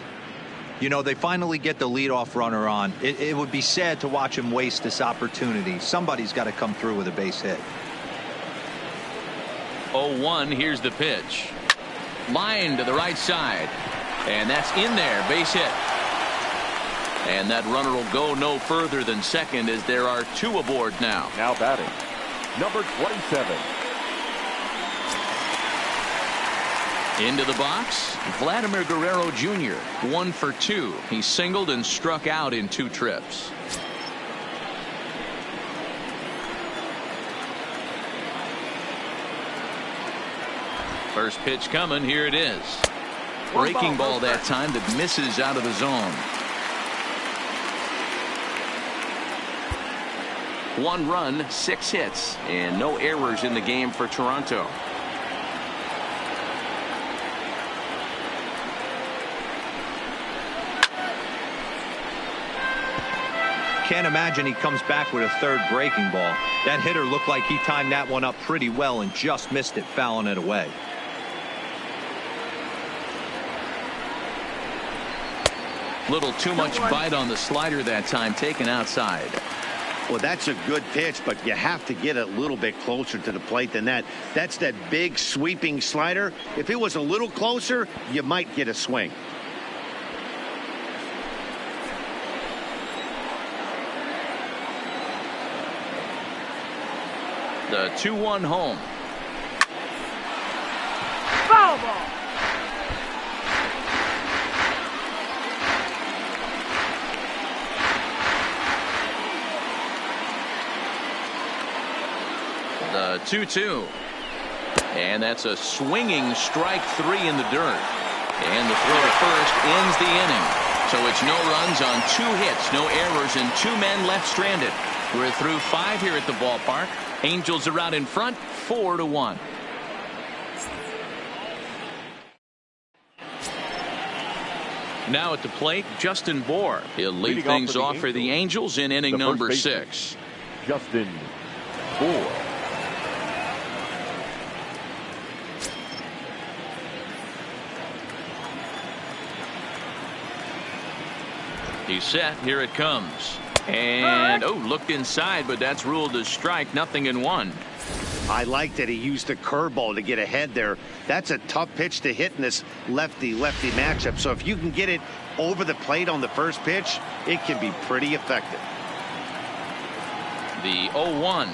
You know, they finally get the leadoff runner on. It would be sad to watch him waste this opportunity. Somebody's got to come through with a base hit. 0-1. Here's the pitch. Line to the right side. And that's in there. Base hit. And that runner will go no further than second as there are two aboard now. Now batting, number 27. Into the box, Vladimir Guerrero Jr. 1 for 2. He singled and struck out in 2 trips. First pitch coming. Here it is. Breaking ball that time that misses out of the zone. 1 run, 6 hits, and no errors in the game for Toronto. Can't imagine he comes back with a third breaking ball. That hitter looked like he timed that one up pretty well and just missed it, fouling it away. Little too much bite on the slider that time, taken outside. Well, that's a good pitch, but you have to get a little bit closer to the plate than that. That's that big sweeping slider. If it was a little closer, you might get a swing. The 2-1 home. Foul ball. The 2-2. And that's a swinging strike 3 in the dirt. And the throw to first ends the inning. So it's no runs on 2 hits, no errors, and 2 men left stranded. We're through 5 here at the ballpark. Angels are out in front, 4-1. Now at the plate, Justin Bour. He'll lead things off for the Angels in inning number 6. Justin Bour. He's set. Here it comes. And, looked inside, but that's ruled a strike. 0-1. I like that he used the curveball to get ahead there. That's a tough pitch to hit in this lefty-lefty matchup. So if you can get it over the plate on the first pitch, it can be pretty effective. The 0-1.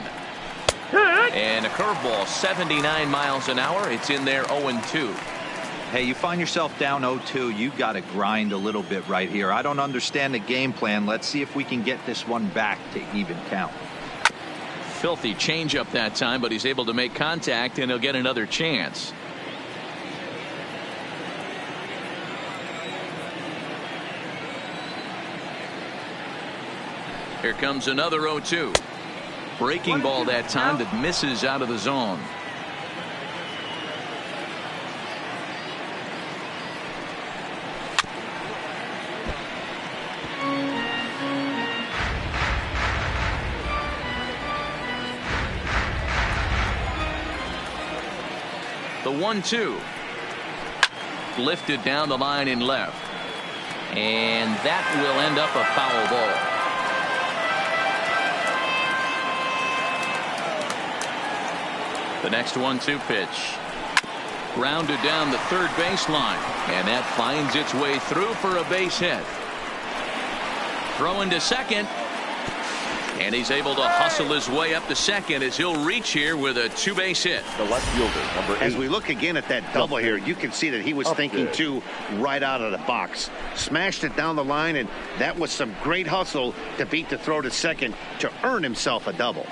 And a curveball, 79 miles an hour. It's in there, 0-2. Hey, you find yourself down 0-2, you got to grind a little bit right here. I don't understand the game plan. Let's see if we can get this one back to even count. Filthy changeup that time, but he's able to make contact, and he'll get another chance. Here comes another 0-2. Breaking ball that time that misses out of the zone. The 1-2. Lifted down the line in left. And that will end up a foul ball. The next 1-2 pitch. Grounded down the third baseline. And that finds its way through for a base hit. Throwing to second. And he's able to hustle his way up to second as he'll reach here with a 2-base hit. The left fielder, number 8. As we look again at that double here, you can see that he was thinking there. too right out of the box. Smashed it down the line, and that was some great hustle to beat the throw to second to earn himself a double.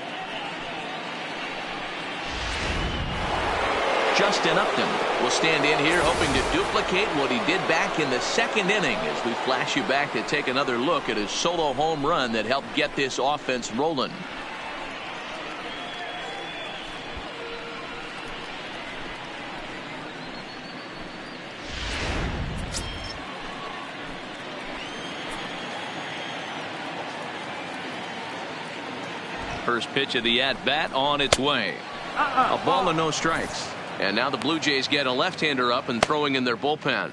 Justin Upton will stand in here hoping to duplicate what he did back in the second inning as we flash you back to take another look at his solo home run that helped get this offense rolling. First pitch of the at-bat on its way. A ball and no strikes. And now the Blue Jays get a left-hander up and throwing in their bullpen.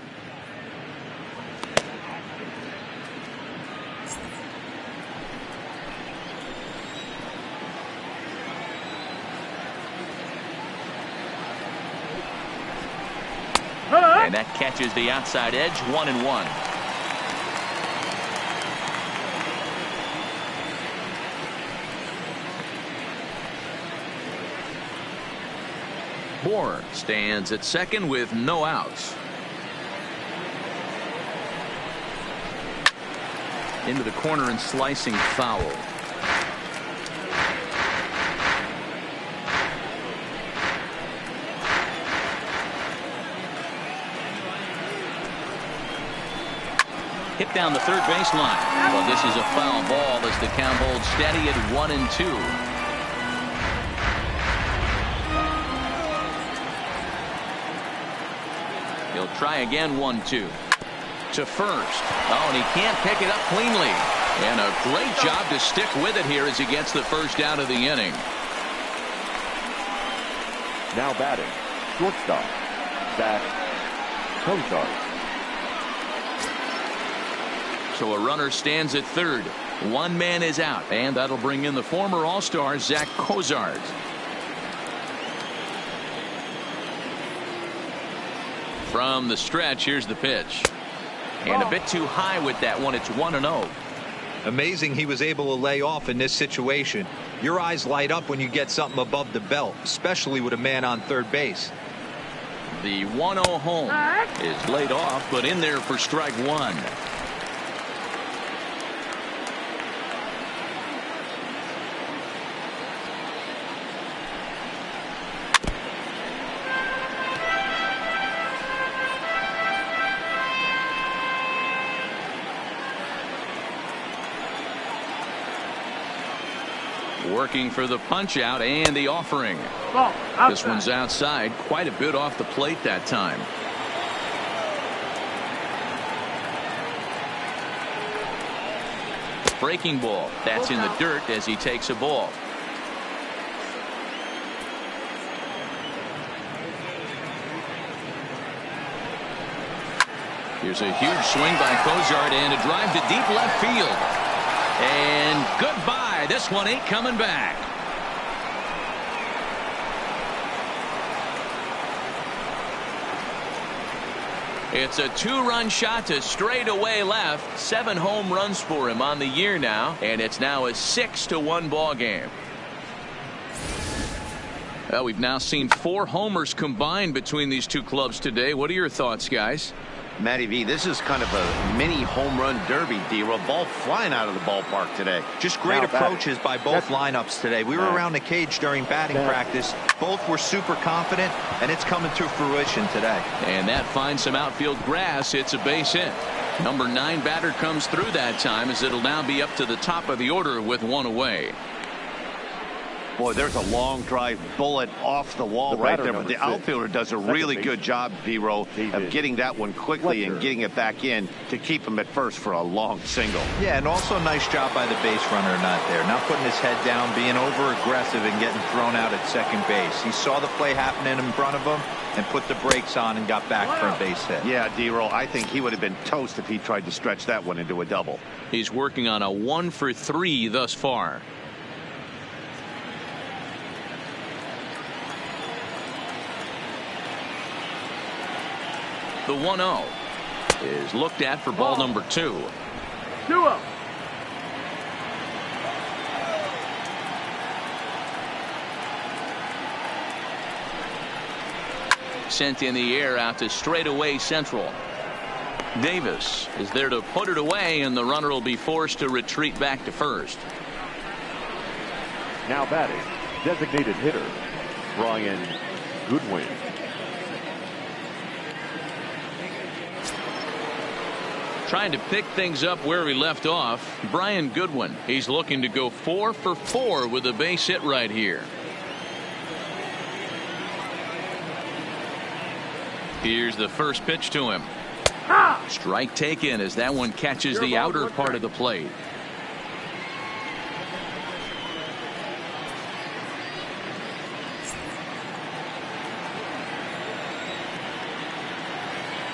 And that catches the outside edge, 1-1. Bour stands at second with no outs. Into the corner and slicing foul. Hit down the third baseline. Well, this is a foul ball as the count holds steady at 1-2. He'll try again, 1-2. To first. Oh, and he can't pick it up cleanly. And a great job to stick with it here as he gets the first out of the inning. Now batting, shortstop, Zach Cozart. So a runner stands at third. One man is out, and that'll bring in the former All-Star Zach Cozart. From the stretch, here's the pitch. And a bit too high with that one. It's 1-0. Amazing he was able to lay off in this situation. Your eyes light up when you get something above the belt, especially with a man on third base. The 1-0 home is laid off, but in there for strike one. Working for the punch out and the offering. This one's outside, quite a bit off the plate that time. Breaking ball. That's in the dirt as he takes a ball. Here's a huge swing by Cozart and a drive to deep left field. And goodbye. This one ain't coming back. It's a two-run shot to straightaway left. 7 home runs for him on the year now, and it's now a 6-1 ball game. Well, we've now seen 4 homers combined between these two clubs today. What are your thoughts, guys? Matty V, this is kind of a mini home run derby, D-Roll. Ball flying out of the ballpark today. Just great approaches by both lineups today. We were around the cage during batting practice. Both were super confident, and it's coming to fruition today. And that finds some outfield grass. It's a base hit. Number 9 batter comes through that time, as it'll now be up to the top of the order with 1 away. Boy, there's a long drive bullet off the wall right there, but the outfielder does a really good job, D-Roll, of getting that one quickly and getting it back in to keep him at first for a long single. Yeah, and also nice job by the base runner not there, not putting his head down, being over aggressive and getting thrown out at second base. He saw the play happening in front of him and put the brakes on and got back for a base hit. Yeah, D-Roll, I think he would have been toast if he tried to stretch that one into a double. He's working on a 1 for 3 thus far. The 1-0 is looked at for ball number 2. 2-0. Sent in the air out to straightaway central. Davis is there to put it away, and the runner will be forced to retreat back to first. Now batting, designated hitter, Brian Goodwin. Trying to pick things up where we left off. Brian Goodwin. He's looking to go 4 for 4 with a base hit right here. Here's the first pitch to him. Strike taken as that one catches the outer part of the plate.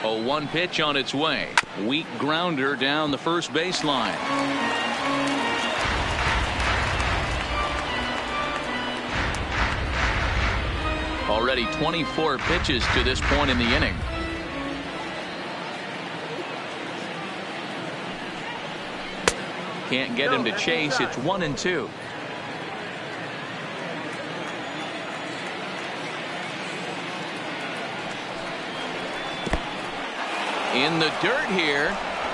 A 1 pitch on its way. Weak grounder down the first baseline. Already 24 pitches to this point in the inning. Can't get him to chase. It's 1-2. In the dirt here,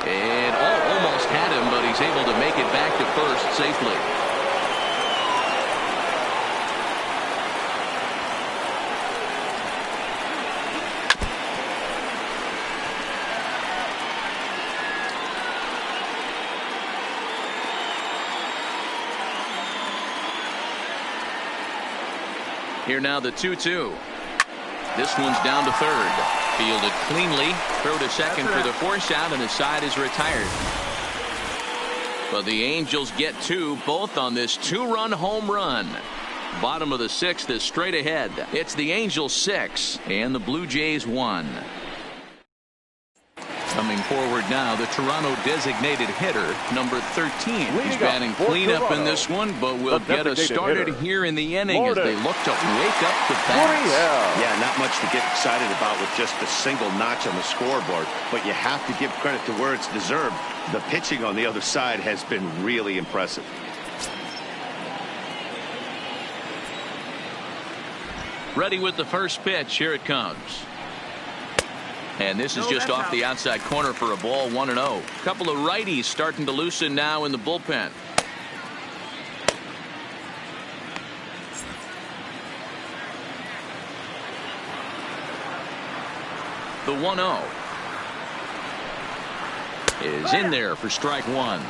and almost had him, but he's able to make it back to first safely. Here now the 2-2. This one's down to third. Fielded cleanly. Throw to second for the force out, and the side is retired. But the Angels get 2, both on this 2-run home run. Bottom of the 6th is straight ahead. It's the Angels 6 and the Blue Jays 1. Coming forward now, the Toronto designated hitter, number 13. He's batting cleanup in this one, but will get us started here in the inning as they look to wake up the bats. Yeah, not much to get excited about with just a single notch on the scoreboard, but you have to give credit to where it's deserved. The pitching on the other side has been really impressive. Ready with the first pitch. Here it comes. And this is just off the outside corner for a ball, 1-0. Couple of righties starting to loosen now in the bullpen. The 1-0 is in there for strike 1.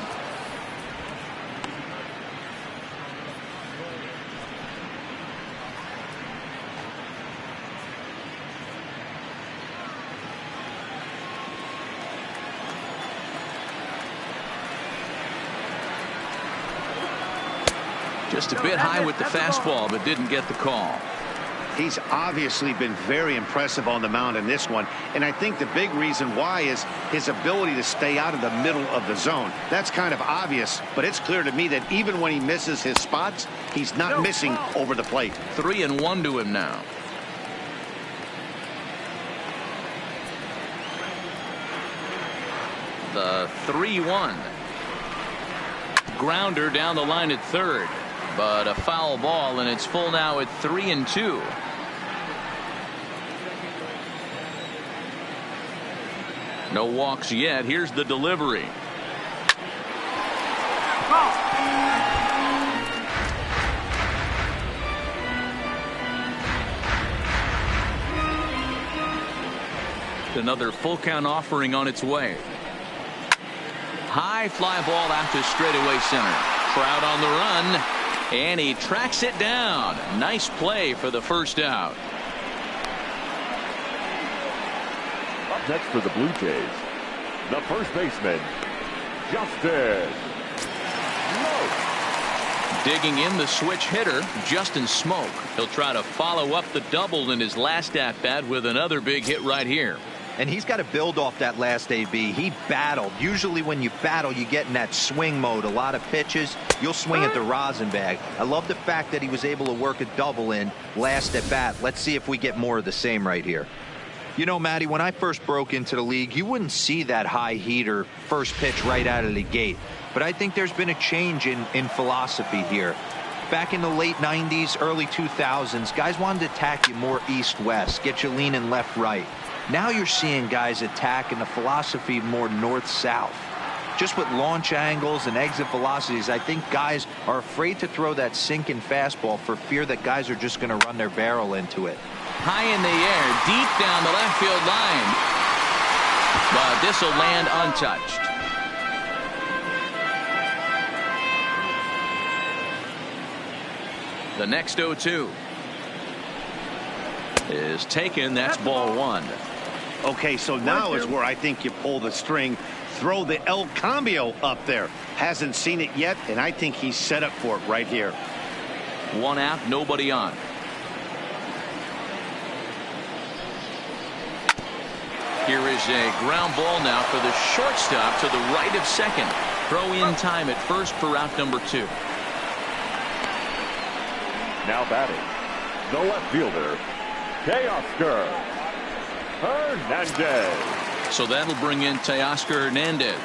Just a bit high with the fastball, but didn't get the call. He's obviously been very impressive on the mound in this one, and I think the big reason why is his ability to stay out of the middle of the zone. That's kind of obvious, but it's clear to me that even when he misses his spots, he's not missing over the plate. 3-1 to him now. The 3-1. Grounder down the line at third. But a foul ball, and it's full now at 3-2. No walks yet. Here's the delivery. Another full count offering on its way. High fly ball out to straightaway center. Trout on the run. And he tracks it down. Nice play for the first out. Up next for the Blue Jays, the first baseman, Justin Smoak. Digging in the switch hitter, Justin Smoak. He'll try to follow up the double in his last at-bat with another big hit right here. And he's got to build off that last AB. He battled. Usually when you battle, you get in that swing mode. A lot of pitches, you'll swing at the rosin bag. I love the fact that he was able to work a double in last at bat. Let's see if we get more of the same right here. You know, Matty, when I first broke into the league, you wouldn't see that high heater first pitch right out of the gate. But I think there's been a change in philosophy here. Back in the late 90s, early 2000s, guys wanted to attack you more east-west, get you leaning left-right. Now you're seeing guys attack in the philosophy more north-south. Just with launch angles and exit velocities, I think guys are afraid to throw that sinking fastball for fear that guys are just going to run their barrel into it. High in the air, deep down the left field line. But this will land untouched. The next 0-2 is taken. That's ball 1. Okay, so now is where I think you pull the string. Throw the El Cambio up there. Hasn't seen it yet, and I think he's set up for it right here. 1 out, nobody on. Here is a ground ball now for the shortstop to the right of second. Throw in time at first for route number 2. Now batting, the left fielder, Teoscar Hernandez. So that'll bring in Teoscar Hernandez.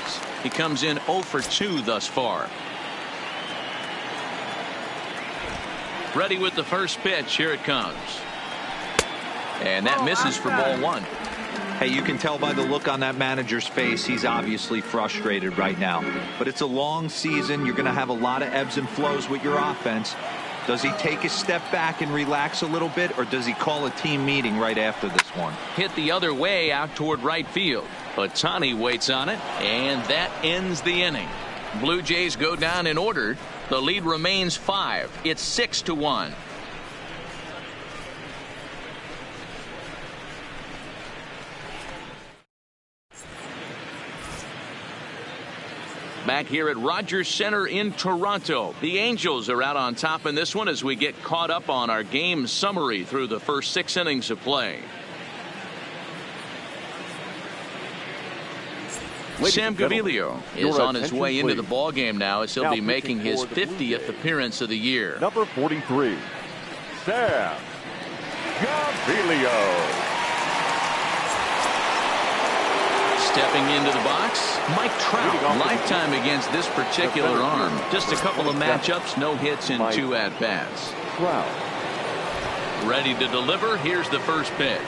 He comes in 0 for 2 thus far. Ready with the first pitch. Here it comes. And that misses for ball 1. Hey, you can tell by the look on that manager's face, he's obviously frustrated right now. But it's a long season. You're going to have a lot of ebbs and flows with your offense. Does he take a step back and relax a little bit, or does he call a team meeting right after this one? Hit the other way out toward right field. Ohtani waits on it, and that ends the inning. Blue Jays go down in order. The lead remains 5. It's 6-1. Back here at Rogers Center in Toronto, the Angels are out on top in this one as we get caught up on our game summary through the first 6 innings of play. Sam Gaviglio is on his way into the ball game now as he'll be making his 50th appearance of the year. Number 43, Sam Gaviglio. Stepping into the box, Mike Trout, lifetime against this particular arm. Just a couple of matchups, no hits in 2 at-bats. Ready to deliver. Here's the first pitch.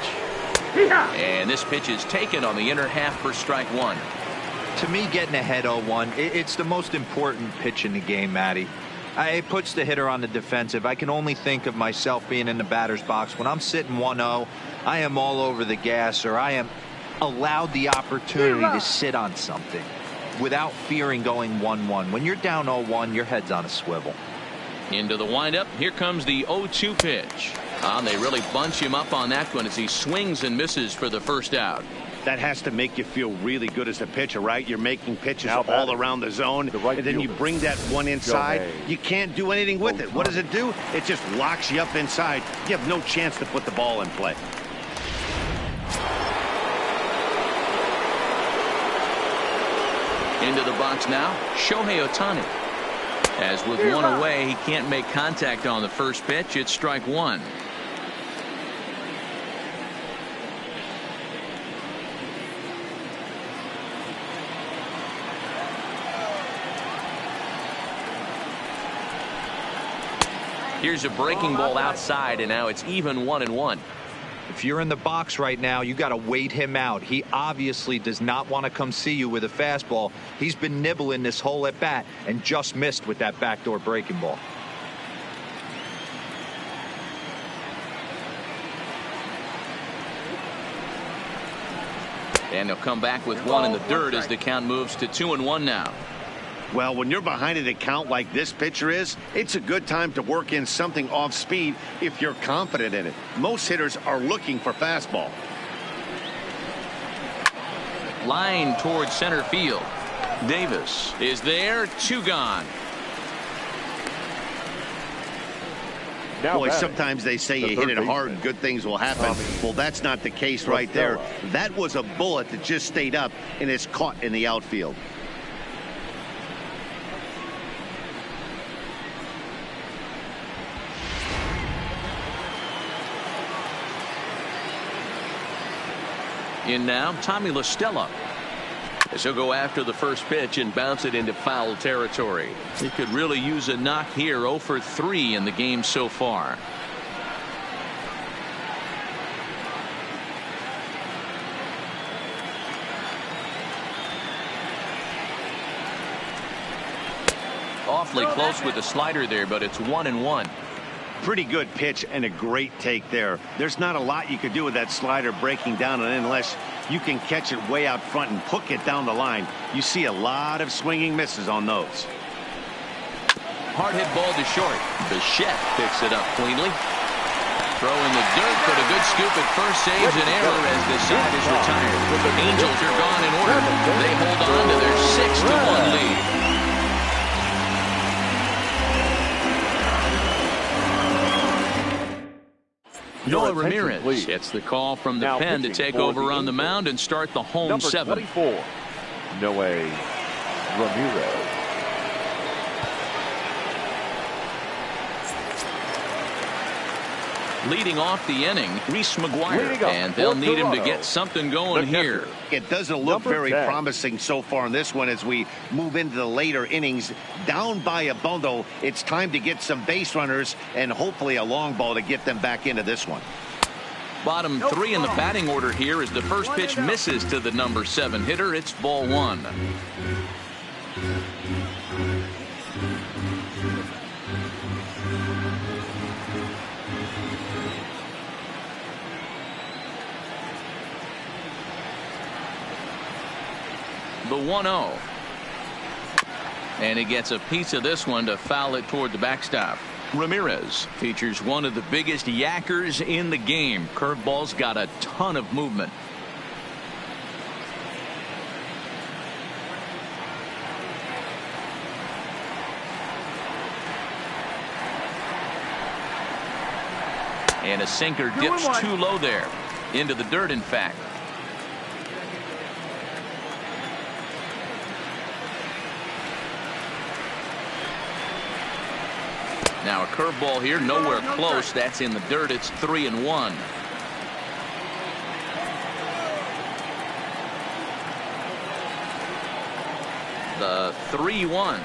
And this pitch is taken on the inner half for strike 1. To me, getting ahead 0-1, it's the most important pitch in the game, Matty. It puts the hitter on the defensive. I can only think of myself being in the batter's box. When I'm sitting 1-0, I am all over the gas, or I am allowed the opportunity to sit on something without fearing going 1-1. When you're down 0-1, your head's on a swivel. Into the windup. Here comes the 0-2 pitch. They really bunch him up on that one as he swings and misses for the first out. That has to make you feel really good as a pitcher, right? You're making pitches all around the zone, and then you bring that one inside. You can't do anything with it. What does it do? It just locks you up inside. You have no chance to put the ball in play. Into the box now, Shohei Ohtani. As with one away, he can't make contact on the first pitch. It's strike 1. Here's a breaking ball outside, and now it's even 1-1. If you're in the box right now, you got to wait him out. He obviously does not want to come see you with a fastball. He's been nibbling this whole at bat and just missed with that backdoor breaking ball. And he'll come back with one in the dirt as the count moves to 2-1 now. Well, when you're behind an account like this pitcher is, it's a good time to work in something off speed if you're confident in it. Most hitters are looking for fastball. Line towards center field. Davis is there. 2 gone. Boy, sometimes they say you hit it hard and good things will happen. Well, that's not the case right there. That was a bullet that just stayed up and is caught in the outfield. In now, Tommy La Stella. As he'll go after the first pitch and bounce it into foul territory. He could really use a knock here. 0 for 3 in the game so far. Awfully close with the slider there, but it's 1-1. Pretty good pitch and a great take there. There's not a lot you could do with that slider breaking down and in unless you can catch it way out front and hook it down the line. You see a lot of swinging misses on those. Hard hit ball to short. Bichette picks it up cleanly. Throw in the dirt, but a good scoop at first saves an error as the side is retired. The Angels are gone in order. They hold on to their 6-1 lead. Noah Ramirez gets the call from the pen to take over on the mound and start the home 7. 24, Noah Ramirez. Leading off the inning, Reese McGuire, and they'll need him to get something going here. It doesn't look very promising so far in this one as we move into the later innings. Down by a bundle, it's time to get some base runners and hopefully a long ball to get them back into this one. Bottom 3 in the batting order here as the first pitch misses to the number 7 hitter. It's ball 1. The 1-0. And he gets a piece of this one to foul it toward the backstop. Ramirez features one of the biggest yackers in the game. Curveball's got a ton of movement. And a sinker dips too low there. Into the dirt, in fact. Now a curveball here, nowhere close. That's in the dirt. It's 3-1. The 3-1.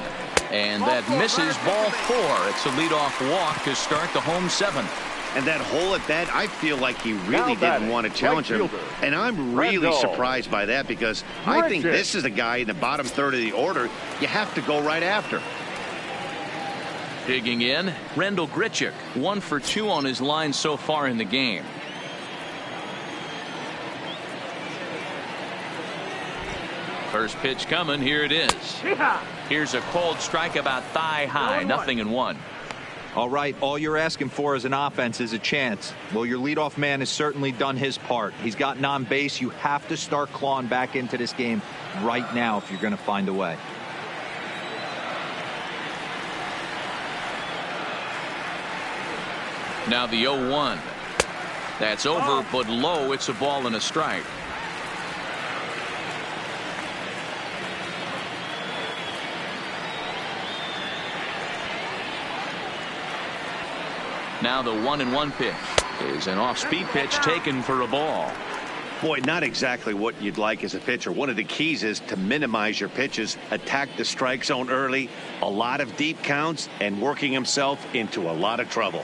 And that misses ball 4. It's a leadoff walk to start the home 7th. And that hole at bat, I feel like he really didn't want to challenge him. And I'm really surprised by that, because I think this is a guy in the bottom third of the order you have to go right after. Digging in, Rendell Grichuk, 1 for 2 on his line so far in the game. First pitch coming. Here it is. Here's a cold strike about thigh high. 0-1. All right, all you're asking for as an offense is a chance. Well, your leadoff man has certainly done his part. He's gotten on base. You have to start clawing back into this game right now if you're going to find a way. Now the 0-1. That's over, but low. It's a ball and a strike. Now the 1-1 pitch is an off-speed pitch taken for a ball. Boy, not exactly what you'd like as a pitcher. One of the keys is to minimize your pitches, attack the strike zone early, a lot of deep counts, and working himself into a lot of trouble.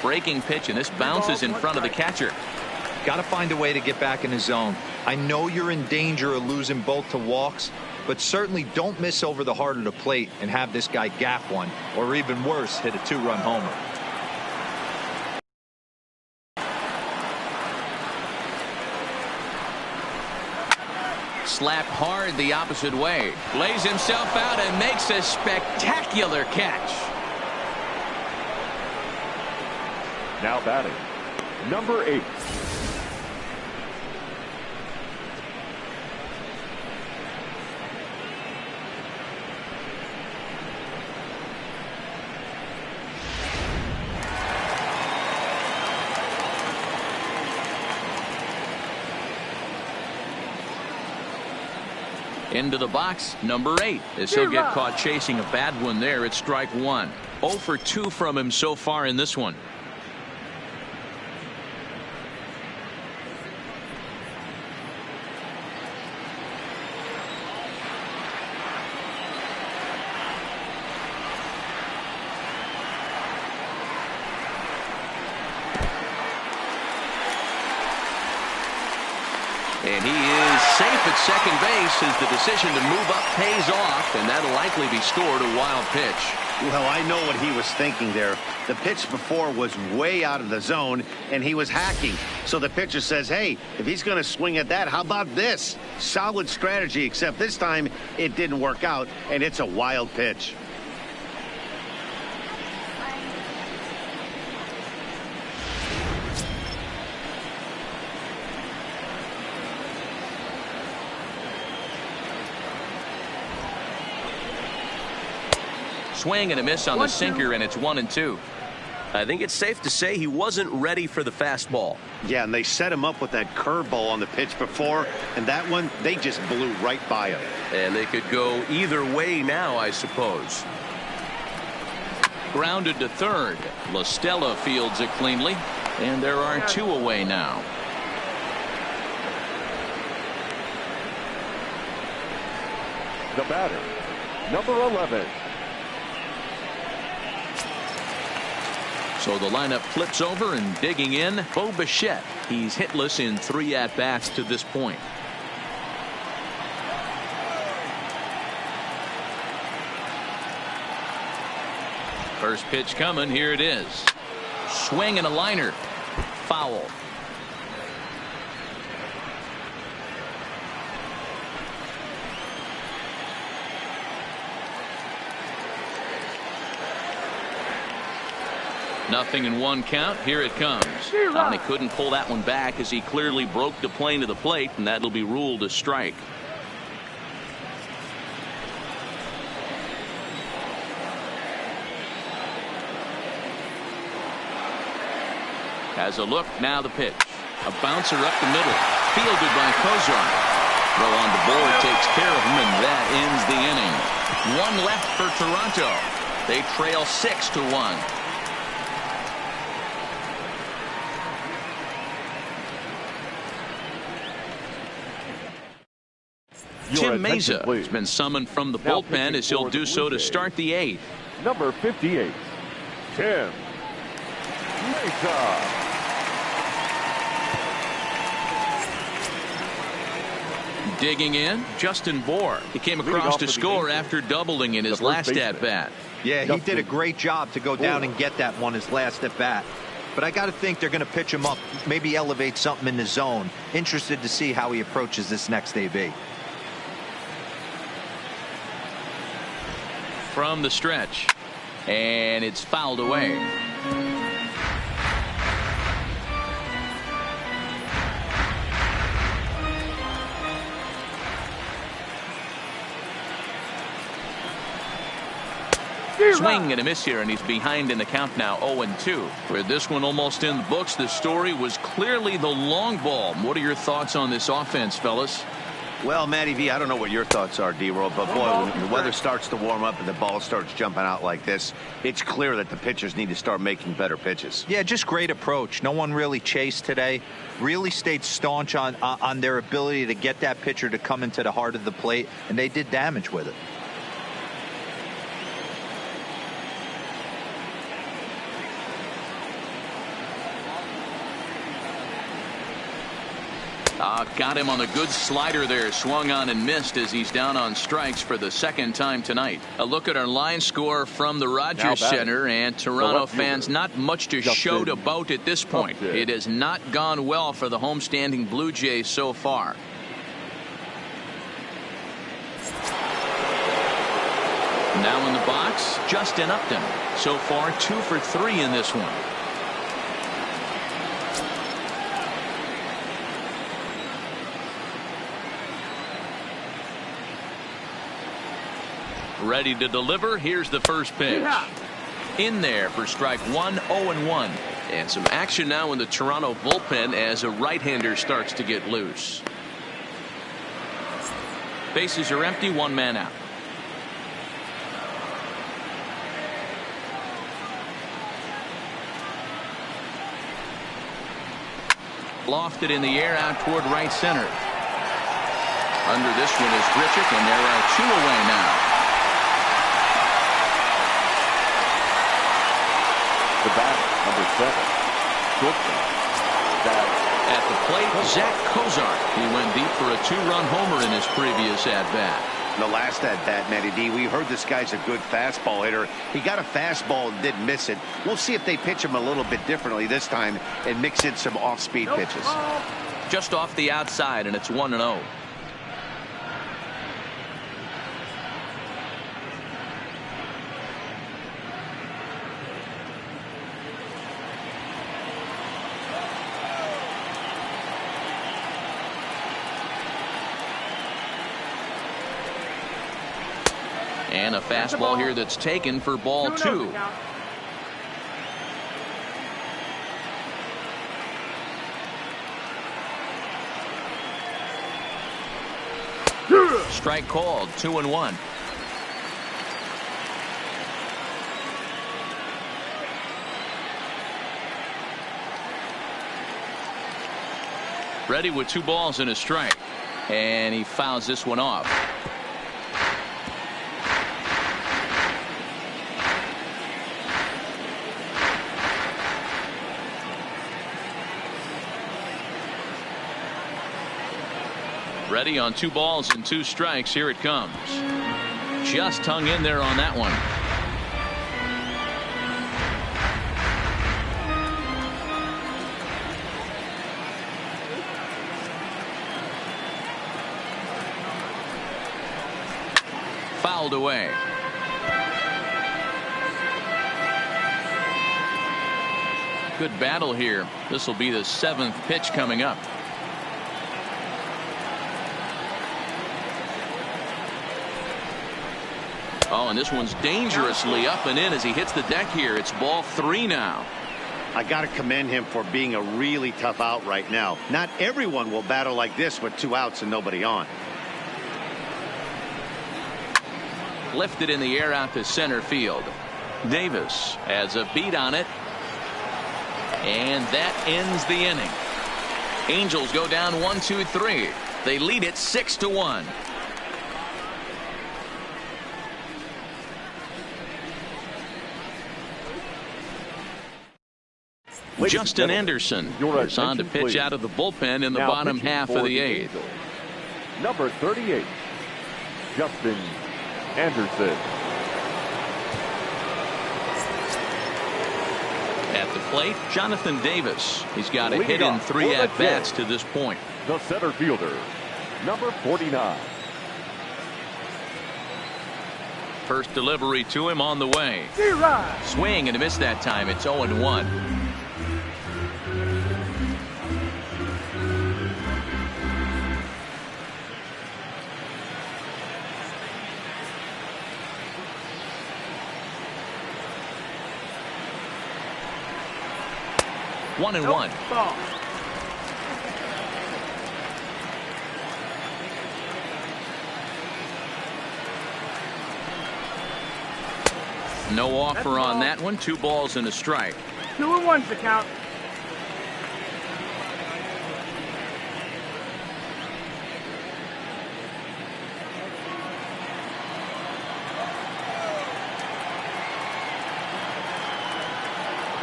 Breaking pitch, and this bounces in front of the catcher. Got to find a way to get back in the zone. I know you're in danger of losing both to walks, but certainly don't miss over the heart of the plate and have this guy gap one, or even worse, hit a 2-run homer. Slapped hard the opposite way. Lays himself out and makes a spectacular catch. Now batting, number 8. Into the box, number 8. As he'll get caught chasing a bad one there, it's strike 1. 0 for 2 from him so far in this one. And he is safe at second base as the decision to move up pays off, and that'll likely be scored a wild pitch. Well, I know what he was thinking there. The pitch before was way out of the zone, and he was hacking. So the pitcher says, hey, if he's going to swing at that, how about this? Solid strategy, except this time it didn't work out, and it's a wild pitch. Swing and a miss on the sinker, and it's 1-2. I think it's safe to say he wasn't ready for the fastball. Yeah, and they set him up with that curveball on the pitch before, and that one, they just blew right by him. And they could go either way now, I suppose. Grounded to third. La Stella fields it cleanly, and there are 2 away now. The batter, number 11. So the lineup flips over, and digging in, Bo Bichette. He's hitless in 3 at-bats to this point. First pitch coming. Here it is. Swing and a liner. Foul. Nothing in 1 count. Here it comes. He couldn't pull that one back as he clearly broke the plane to the plate, and that'll be ruled a strike. Has a look. Now the pitch. A bouncer up the middle. Fielded by Kozar. Throw on the board takes care of him, and that ends the inning. One left for Toronto. They trail 6-1. Tim Meza has been summoned from the bullpen as he'll do so to start the 8th. Number 58, Tim Meza. Digging in, Justin Bohr. He came across to score after doubling in his last at-bat. Yeah, he did a great job to go down and get that one his last at-bat. But I got to think they're going to pitch him up, maybe elevate something in the zone. Interested to see how he approaches this next AB. From the stretch, and it's fouled away. Swing and a miss here, and he's behind in the count now, 0-2. With this one almost in the books, the story was clearly the long ball. What are your thoughts on this offense, fellas? Well, Matty V, I don't know what your thoughts are, D-Roll, but boy, when the weather starts to warm up and the ball starts jumping out like this, it's clear that the pitchers need to start making better pitches. Yeah, just great approach. No one really chased today. Really stayed staunch on their ability to get that pitcher to come into the heart of the plate, and they did damage with it. Got him on a good slider there. Swung on and missed as he's down on strikes for the second time tonight. A look at our line score from the Rogers Center, and Toronto fans, not much to shout about at this point. It has not gone well for the homestanding Blue Jays so far. Now in the box, Justin Upton. So far 2 for 3 in this one. Ready to deliver. Here's the first pitch. In there for strike 1, 0-1. And some action now in the Toronto bullpen as a right-hander starts to get loose. Bases are empty, 1 man out. Lofted in the air out toward right center. Under this one is Grichuk, and there are 2 away now. The bat, number 7, shortstop. At the plate, Zach Kozar. He went deep for a 2-run homer in his previous at-bat. The last at-bat, Matty D, we heard this guy's a good fastball hitter. He got a fastball and didn't miss it. We'll see if they pitch him a little bit differently this time and mix in some off-speed pitches. Just off the outside, and it's 1-0. And a fastball here that's taken for ball 2. Strike called, 2-1. Ready with 2 balls and a strike. And he fouls this one off. Ready on 2 balls and 2 strikes. Here it comes. Just hung in there on that one. Fouled away. Good battle here. This will be the 7th pitch coming up. Oh, and this one's dangerously up and in as he hits the deck here. It's ball 3 now. I got to commend him for being a really tough out right now. Not everyone will battle like this with 2 outs and nobody on. Lifted in the air out to center field. Davis has a beat on it. And that ends the inning. Angels go down 1-2-3. They lead it 6-1. Justin Anderson is on to pitch out of the bullpen in the bottom half of the 8th. Number 38, Justin Anderson. At the plate, Jonathan Davis. He's got a hit in 3 at-bats to this point. The center fielder, number 49. First delivery to him on the way. Swing and a miss that time. It's 0-1. One and one. No offer on that one. 2 balls and a strike. 2-1's the count.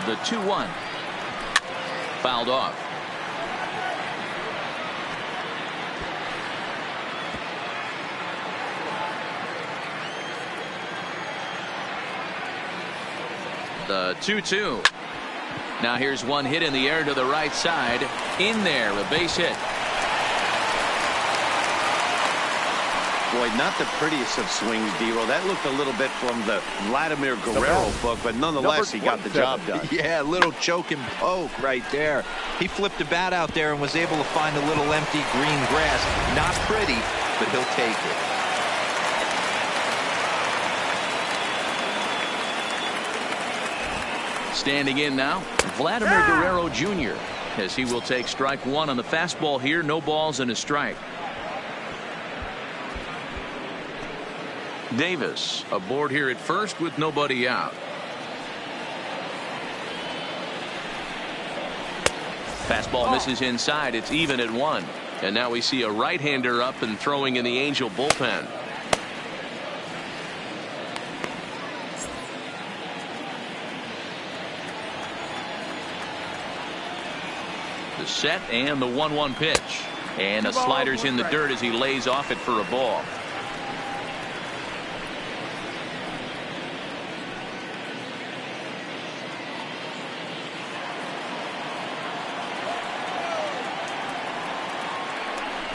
The 2-1. Fouled off. The 2-2. Now here's one hit in the air to the right side. In there, a base hit. Boy, not the prettiest of swings, D-Roll. That looked a little bit from the Vladimir Guerrero book, but nonetheless, he got the job done. Yeah, a little choke and poke right there. He flipped the bat out there and was able to find a little empty green grass. Not pretty, but he'll take it. Standing in now, Vladimir Guerrero Jr. as he will take strike 1 on the fastball here. No balls and a strike. Davis aboard here at first with nobody out. Fastball misses inside. It's even at 1. And now we see a right-hander up and throwing in the Angel bullpen. The set and the 1-1 pitch. And a slider's in the dirt as he lays off it for a ball.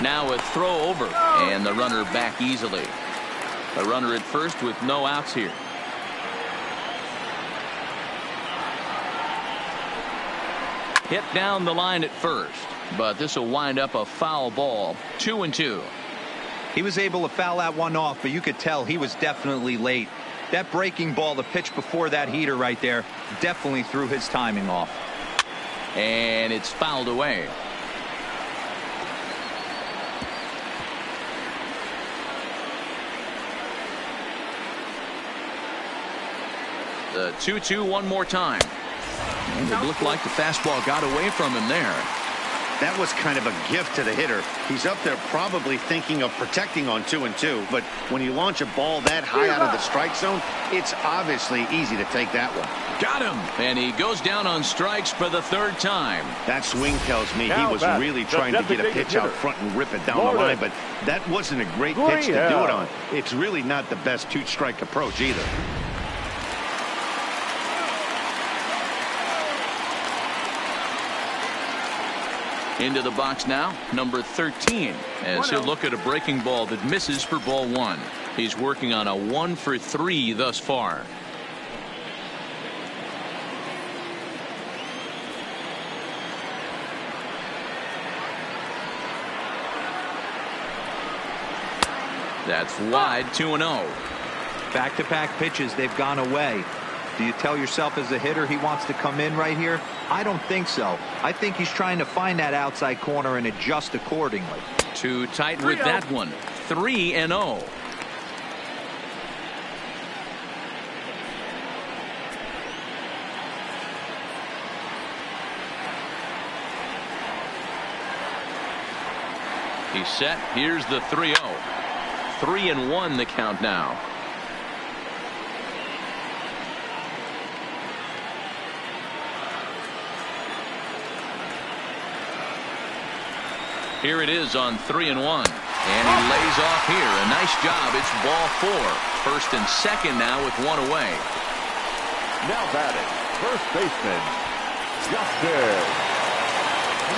Now a throw over, and the runner back easily. A runner at first with no outs here. Hit down the line at first, but this will wind up a foul ball. 2-2. He was able to foul that one off, but you could tell he was definitely late. That breaking ball, the pitch before that heater right there, definitely threw his timing off. And it's fouled away. The 2-2 one more time. And it looked like the fastball got away from him there. That was kind of a gift to the hitter. He's up there probably thinking of protecting on 2-2, but when you launch a ball that high out of the strike zone, it's obviously easy to take that one. Got him, and he goes down on strikes for the 3rd time. That swing tells me he was really trying to get a pitch out front and rip it down the line, but that wasn't a great pitch to do it on. It's really not the best 2-strike approach either. Into the box now, number 13, as he'll look at a breaking ball that misses for ball 1. He's working on a 1 for 3 thus far. That's wide. 2-0. Back-to-back pitches, they've gone away. Do you tell yourself as a hitter he wants to come in right here? I don't think so. I think he's trying to find that outside corner and adjust accordingly. Too tight with that one. 3-0. He's set. Here's the 3-0. 3-1 the count now. Here it is on 3-1. And he lays off here. A nice job. It's ball 4. First and second now with one away. Now batting, first baseman, Justin.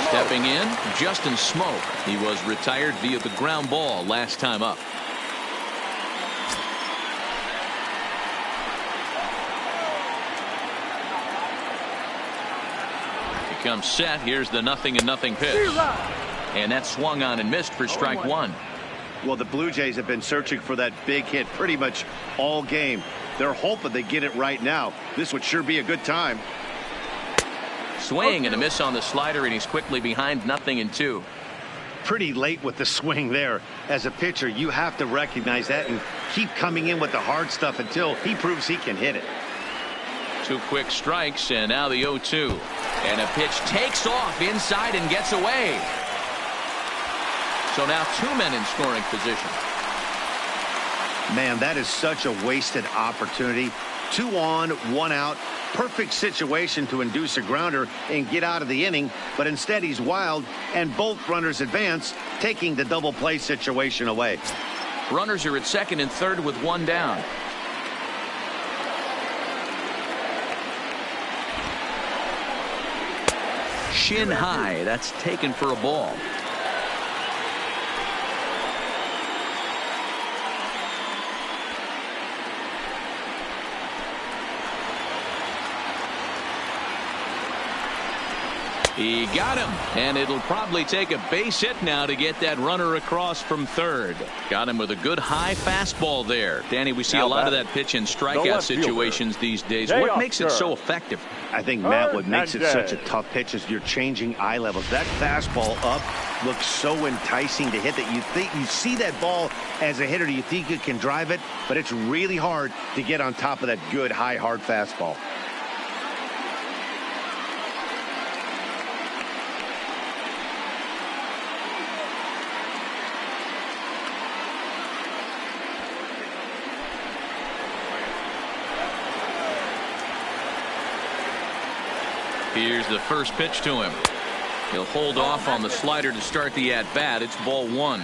Stepping in, Justin Smoke. He was retired via the ground ball last time up. He comes set. Here's the 0-0 pitch. And that swung on and missed for strike one. Well, the Blue Jays have been searching for that big hit pretty much all game. They're hoping they get it right now. This would sure be a good time. Swing and a miss on the slider, and he's quickly behind 0-2. Pretty late with the swing there. As a pitcher, you have to recognize that and keep coming in with the hard stuff until he proves he can hit it. 2 quick strikes, and now the 0-2. And a pitch takes off inside and gets away. So now 2 men in scoring position. Man, that is such a wasted opportunity. 2 on, 1 out. Perfect situation to induce a grounder and get out of the inning, but instead he's wild, and both runners advance, taking the double play situation away. Runners are at second and third with 1 down. Shin high. That's taken for a ball. He got him, and it'll probably take a base hit now to get that runner across from third. Got him with a good high fastball there. Danny, we see a lot of that pitch in strikeout situations these days. What makes it so effective? I think, Matt, what makes it such a tough pitch is you're changing eye levels. That fastball up looks so enticing to hit that you see that ball as a hitter, you think you can drive it, but it's really hard to get on top of that good high hard fastball. Here's the first pitch to him. He'll hold off on the slider to start the at-bat. It's ball 1.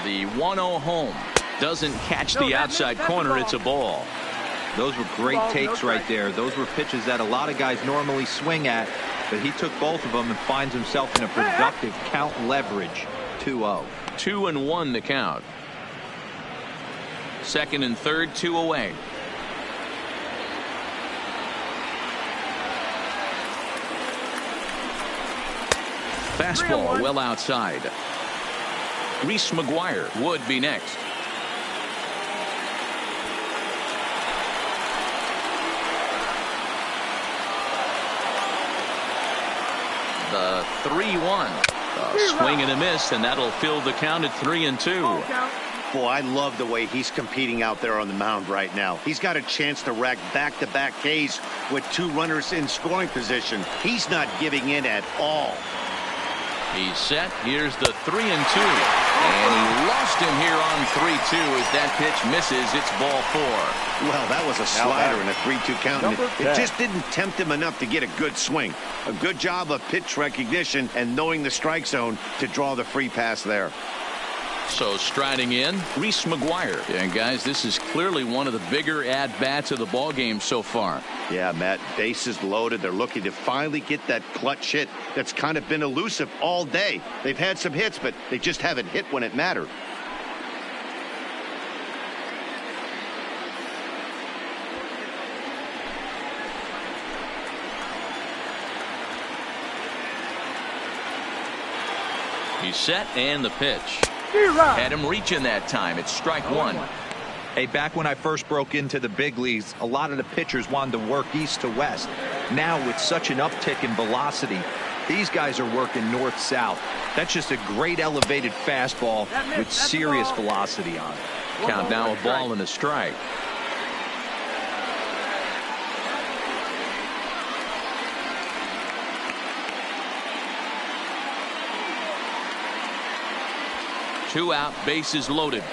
The 1-0 home doesn't catch the outside corner. It's a ball. Those were great takes right there. Those were pitches that a lot of guys normally swing at, but he took both of them and finds himself in a productive count leverage. 2-0. 2-1 the count. Second and third, 2 away. Fastball well outside. Reese McGuire would be next. The 3-1. Swing and a miss, and that'll fill the count at 3-2. Boy, I love the way he's competing out there on the mound right now. He's got a chance to rack back-to-back Ks with 2 runners in scoring position. He's not giving in at all. He's set. Here's the 3-2. And he lost him here on 3-2 as that pitch misses. It's ball 4. Well, that was a slider in a 3-2 count. And it just didn't tempt him enough to get a good swing. A good job of pitch recognition and knowing the strike zone to draw the free pass there. So striding in, Reese McGuire. And guys, this is clearly one of the bigger at-bats of the ball game so far. Yeah, Matt, bases loaded. They're looking to finally get that clutch hit that's kind of been elusive all day. They've had some hits, but they just haven't hit when it mattered. He's set and the pitch. Had him reaching that time. It's strike one. Hey, back when I first broke into the big leagues, a lot of the pitchers wanted to work east to west. Now, with such an uptick in velocity, these guys are working north-south. That's just a great elevated fastball with serious velocity on it. Count now, a ball and a strike. Two out, bases loaded.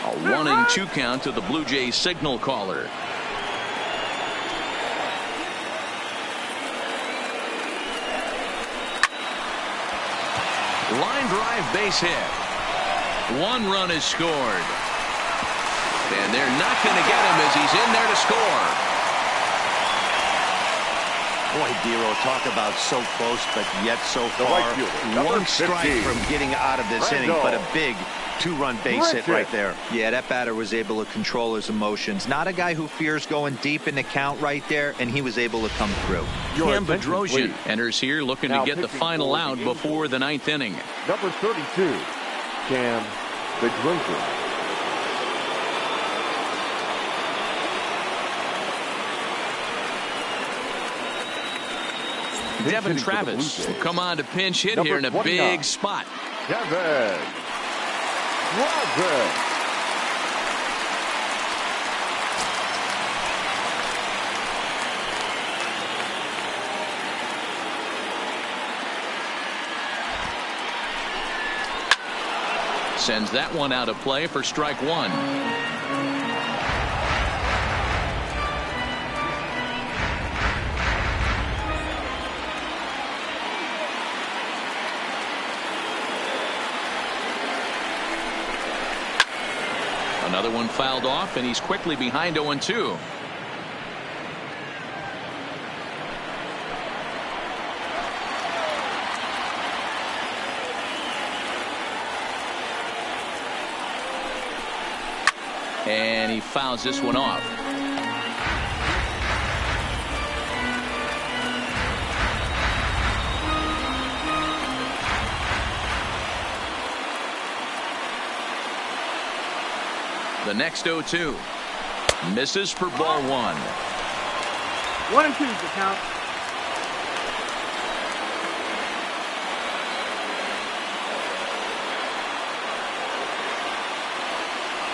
A 1-2 count to the Blue Jays signal caller. Line drive, base hit. One run is scored. And they're not going to get him as he's in there to score. Boy, Dero, talk about so close, but yet so far. One strike from getting out of this inning, but a big two-run base hit right there. Yeah, that batter was able to control his emotions. Not a guy who fears going deep in the count right there, and he was able to come through. Cam Bedrosian enters here looking to get the final out before the ninth inning. Number 32, Cam Bedrosian. Devin Travis will come on to pinch hit here in a big spot. Devin Travis. Sends that one out of play for strike one. Another one fouled off, and he's quickly behind 0-2. And he fouls this one off. The next 0-2 misses for ball one. 1-2 is the count.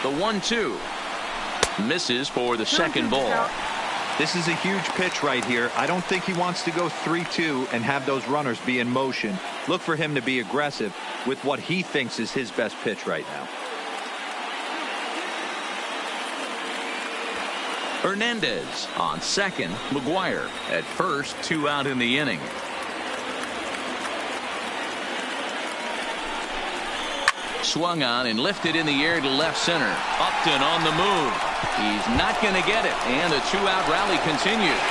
The 1-2 misses for the second ball. This is a huge pitch right here. I don't think he wants to go 3-2 and have those runners be in motion. Look for him to be aggressive with what he thinks is his best pitch right now. Hernandez on second. McGuire at first. 2 out in the inning. Swung on and lifted in the air to left center. Upton on the move. He's not going to get it, and the 2-out rally continues.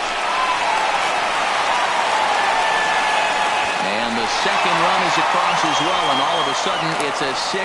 And the second run is across as well, and all of a sudden it's a 6-5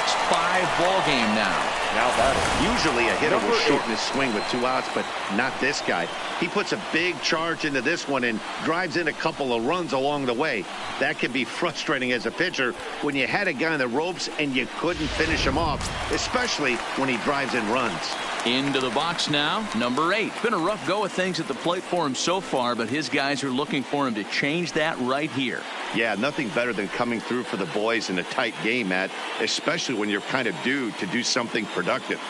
ball game now. Now batting. Usually a hitter will shorten his swing with 2 outs, but not this guy. He puts a big charge into this one and drives in a couple of runs along the way. That can be frustrating as a pitcher when you had a guy in the ropes and you couldn't finish him off, especially when he drives in runs. Into the box now, number 8. Been a rough go of things at the plate for him so far, but his guys are looking for him to change that right here. Yeah, nothing better than coming through for the boys in a tight game, Matt, especially when you're kind of due to do something productive.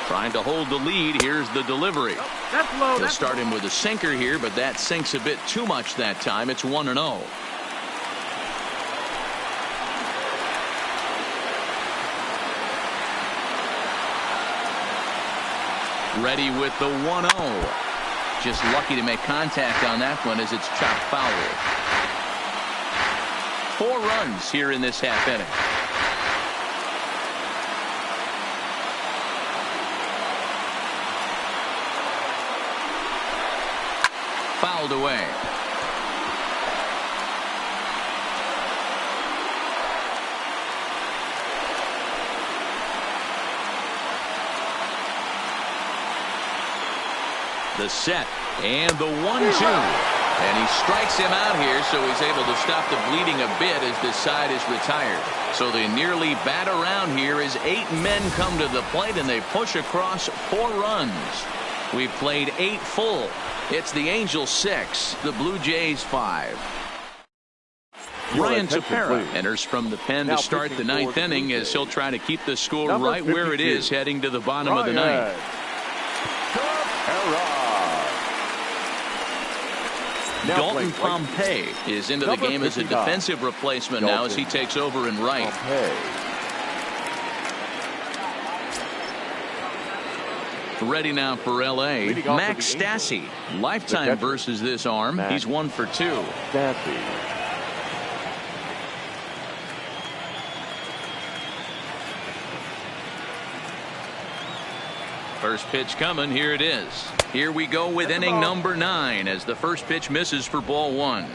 Trying to hold the lead. Here's the delivery. That's low. He'll start him with a sinker here, but that sinks a bit too much that time. It's 1-0. Ready with the 1-0. Just lucky to make contact on that one as it's chopped foul. 4 runs here in this half inning. Fouled away. The set and the 1-2. And he strikes him out here, so he's able to stop the bleeding a bit as this side is retired. So they nearly bat around here as 8 men come to the plate, and they push across 4 runs. We've played 8 full. It's the Angels 6, the Blue Jays 5. Ryan Tepera enters from the pen to start the 9th inning as he'll try to keep the score right where it is heading to the bottom of the 9th. Dalton Pompey is into the game as a defensive replacement now as he takes over in right. Ready now for L.A. Max Stassi. Lifetime versus this arm. He's 1 for 2. First pitch coming. Here it is. Here we go with inning number 9 as the first pitch misses for ball 1.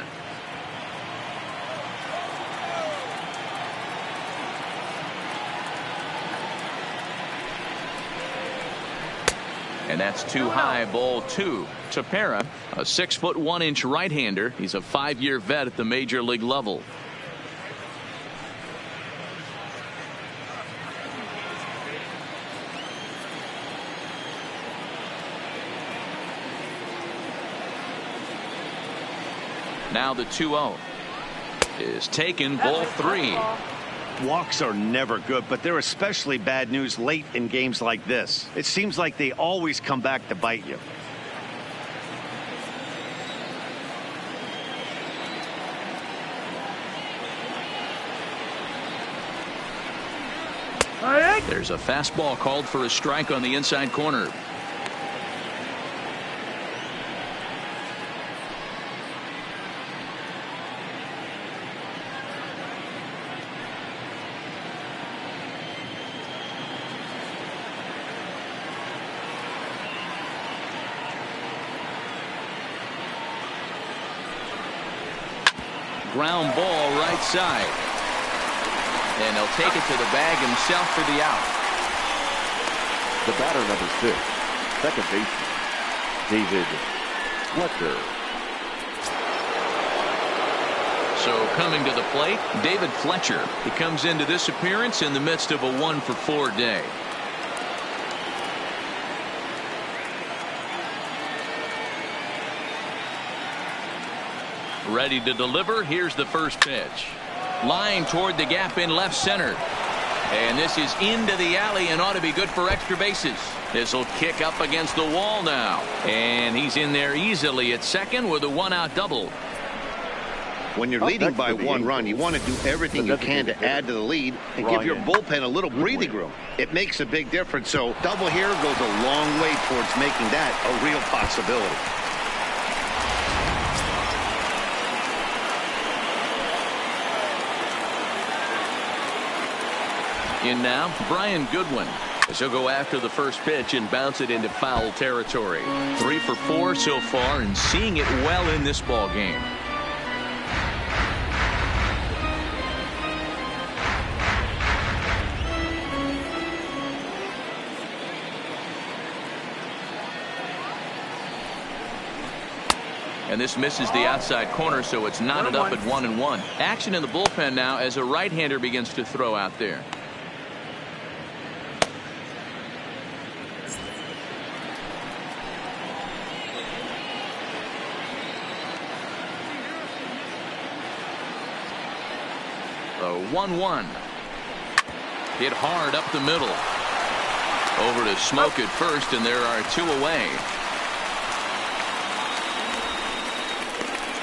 And that's too high, ball 2. Tepera, a 6'1" right-hander. He's a 5-year vet at the major league level. Now the 2-0 is taken, ball 3. Walks are never good, but they're especially bad news late in games like this. It seems like they always come back to bite you. There's a fastball called for a strike on the inside corner. Ground ball right side. And he'll take it to the bag himself for the out. The batter, number 6, second baseman, David Fletcher. So coming to the plate, David Fletcher. He comes into this appearance in the midst of a 1-for-4 day. Ready to deliver. Here's the first pitch. Line toward the gap in left center. And this is into the alley and ought to be good for extra bases. This will kick up against the wall now. And he's in there easily at second with a 1-out double. When you're leading by 1 run, you want to do everything you can to add to the lead and give your bullpen a little breathing room. It makes a big difference. So double here goes a long way towards making that a real possibility. In now, Brian Goodwin, as he'll go after the first pitch and bounce it into foul territory. 3 for 4 so far and seeing it well in this ball game. And this misses the outside corner, so it's knotted up at 1-1. Action in the bullpen now as a right-hander begins to throw out there. The 1-1. Hit hard up the middle. Over to Smoke at first, and there are 2 away.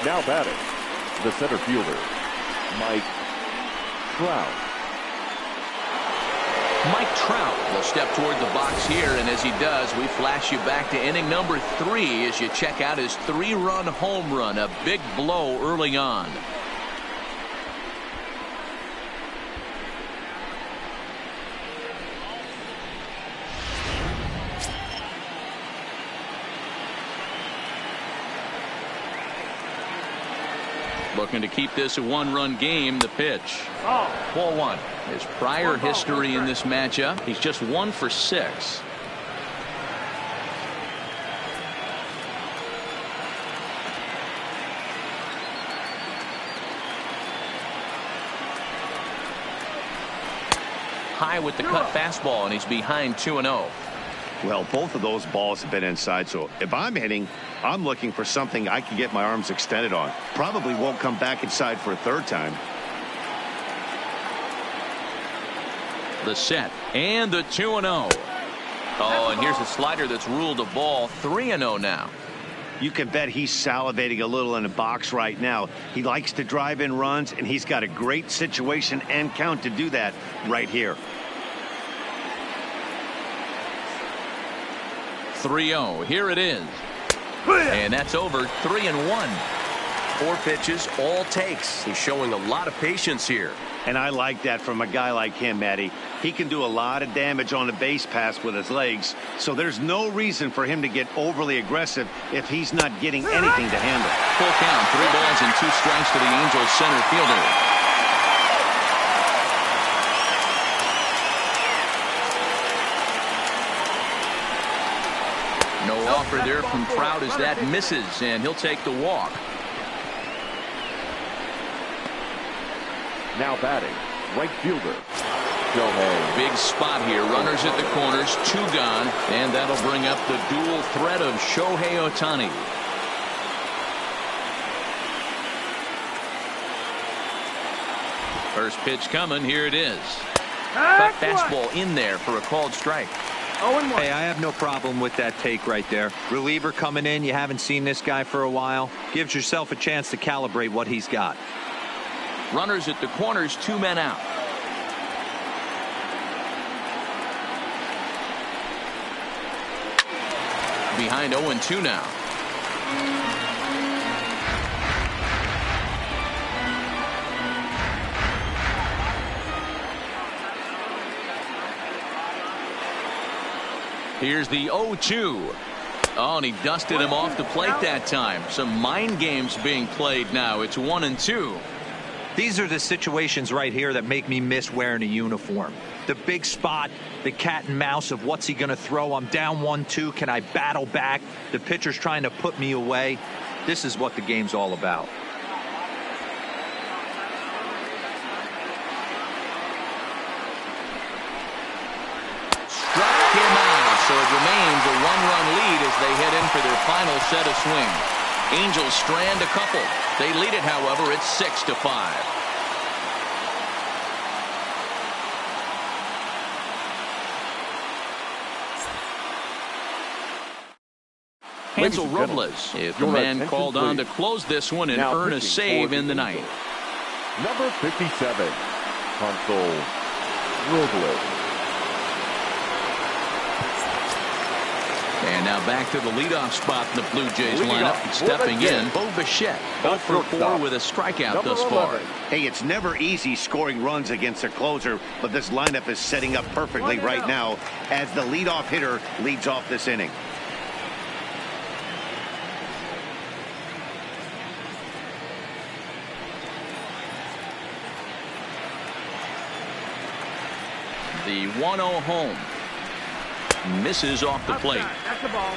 Now batting, the center fielder, Mike Trout. Mike Trout will step toward the box here, and as he does, we flash you back to inning number 3 as you check out his 3-run home run, a big blow early on. Looking to keep this a 1-run game. The pitch. Ball 1. His prior history in this matchup, he's just 1 for 6. high with the cut fastball, and he's behind 2-0. Well, both of those balls have been inside, so if I'm hitting, I'm looking for something I can get my arms extended on. Probably won't come back inside for a third time. The set and the 2-0. Oh, and here's a slider that's ruled a ball. 3-0 now. You can bet he's salivating a little in the box right now. He likes to drive in runs, and he's got a great situation and count to do that right here. 3-0. Here it is. And that's over. 3-1. 4 pitches, all takes. He's showing a lot of patience here. And I like that from a guy like him, Matty. He can do a lot of damage on a base pass with his legs, so there's no reason for him to get overly aggressive if he's not getting anything to handle. Full count, 3 balls and 2 strikes to the Angels center fielder. No offer there from Trout as that misses, and he'll take the walk. Now batting, right fielder, Shohei. Big spot here. Runners at the corners, 2 gone, and that'll bring up the dual threat of Shohei Ohtani. First pitch coming. Here it is. Cut fastball in there for a called strike. Hey, I have no problem with that take right there. Reliever coming in. You haven't seen this guy for a while. Gives yourself a chance to calibrate what he's got. Runners at the corners, 2 men out. Behind 0-2 now. Here's the 0-2. Oh, and he dusted him off the plate that time. Some mind games being played now. It's 1-2. These are the situations right here that make me miss wearing a uniform. The big spot, the cat and mouse of what's he going to throw. I'm down 1-2. Can I battle back? The pitcher's trying to put me away. This is what the game's all about. Struck him out, so it remains a 1-run lead as they head in for their final set of swings. Angels strand a couple. They lead it, however. It's 6-5. Hansel Robles is the man called on to close this one and now earn a save in the ninth. number 57, Hansel Robles. And now back to the leadoff spot in the Blue Jays lineup. Stepping in, Bo Bichette. 0 for 4 with a strikeout thus far. Hey, it's never easy scoring runs against a closer, but this lineup is setting up perfectly right now as the leadoff hitter leads off this inning. The 1-0 home. Misses off the plate.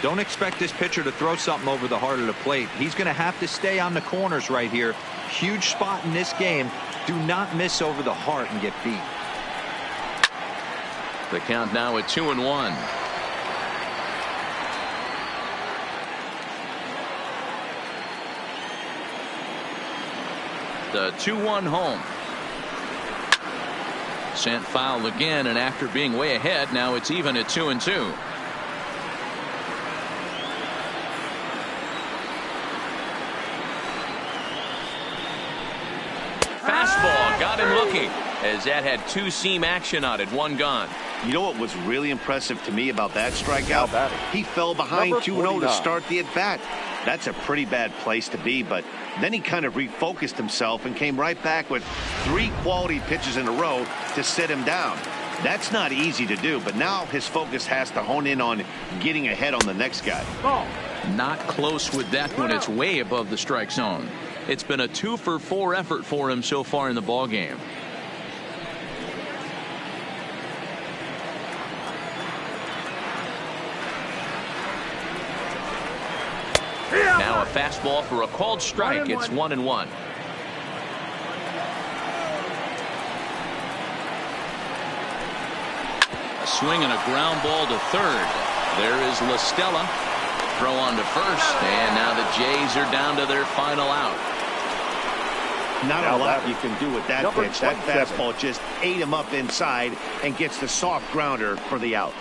Don't expect this pitcher to throw something over the heart of the plate. He's going to have to stay on the corners right here. Huge spot in this game. Do not miss over the heart and get beat. The count now at 2-1. The 2-1 home. Sent foul again, and after being way ahead, now it's even at 2-2. Fastball got him looking as that had 2-seam action on it. 1 gone. You know what was really impressive to me about that strikeout? He fell behind 2-0 to start the at-bat. That's a pretty bad place to be, but then he kind of refocused himself and came right back with 3 quality pitches in a row to sit him down. That's not easy to do, but now his focus has to hone in on getting ahead on the next guy. Not close with that one. It's way above the strike zone. It's been a 2 for 4 effort for him so far in the ball game. Now a fastball for a called strike. It's 1-1. swing and a ground ball to third. There is La Stella. Throw on to first, and now the Jays are down to their final out. Not a lot you can do with that pitch. That fastball just ate him up inside and gets the soft grounder for the out.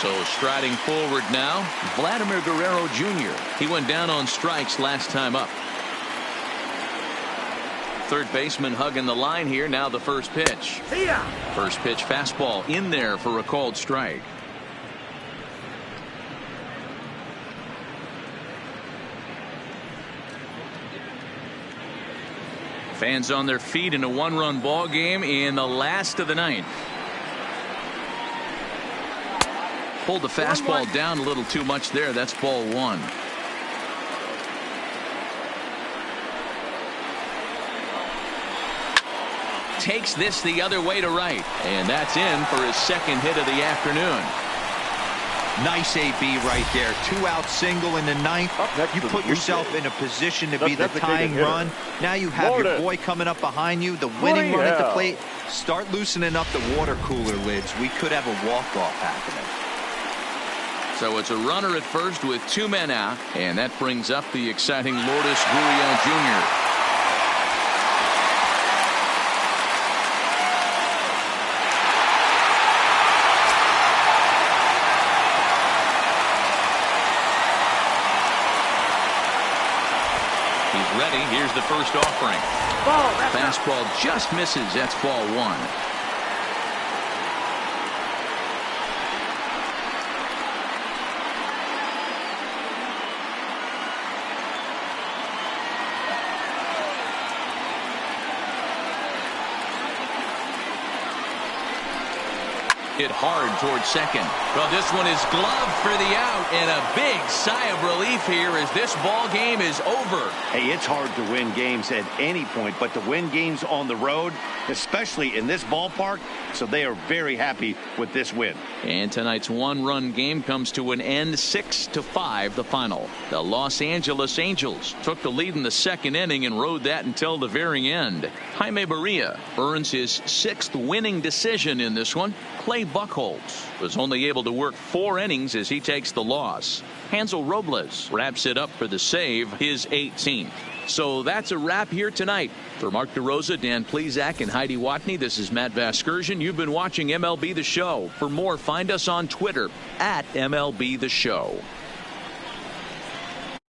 So striding forward now, Vladimir Guerrero Jr. He went down on strikes last time up. Third baseman hugging the line here. Now the first pitch. First pitch fastball in there for a called strike. Fans on their feet in a one-run ball game in the last of the ninth. Pulled the fastball down a little too much there. That's ball one. Takes this the other way to right, and that's in for his second hit of the afternoon. Nice AB right there. 2-out single in the ninth. You put yourself in a position to be the tying run. Now you have your boy coming up behind you, the winning run at the plate. Start loosening up the water cooler lids. We could have a walk-off happening. So it's a runner at first with 2 men out, and that brings up the exciting Lourdes Gurriel Jr. Ready. Here's the first offering. Fastball just misses. That's ball one. Hit hard towards second. Well, this one is gloved for the out, and a big sigh of relief here as this ball game is over. Hey, it's hard to win games at any point, but to win games on the road, especially in this ballpark, so they are very happy with this win. And tonight's one-run game comes to an end, 6-5 the final. The Los Angeles Angels took the lead in the second inning and rode that until the very end. Jaime Barria earns his 6th winning decision in this one. Clay Buchholz was only able to work 4 innings as he takes the loss. Hansel Robles wraps it up for the save, his 18th. So that's a wrap here tonight. For Mark DeRosa, Dan Plesac, and Heidi Watney, this is Matt Vasgersian. You've been watching MLB The Show. For more, find us on Twitter @MLB The Show.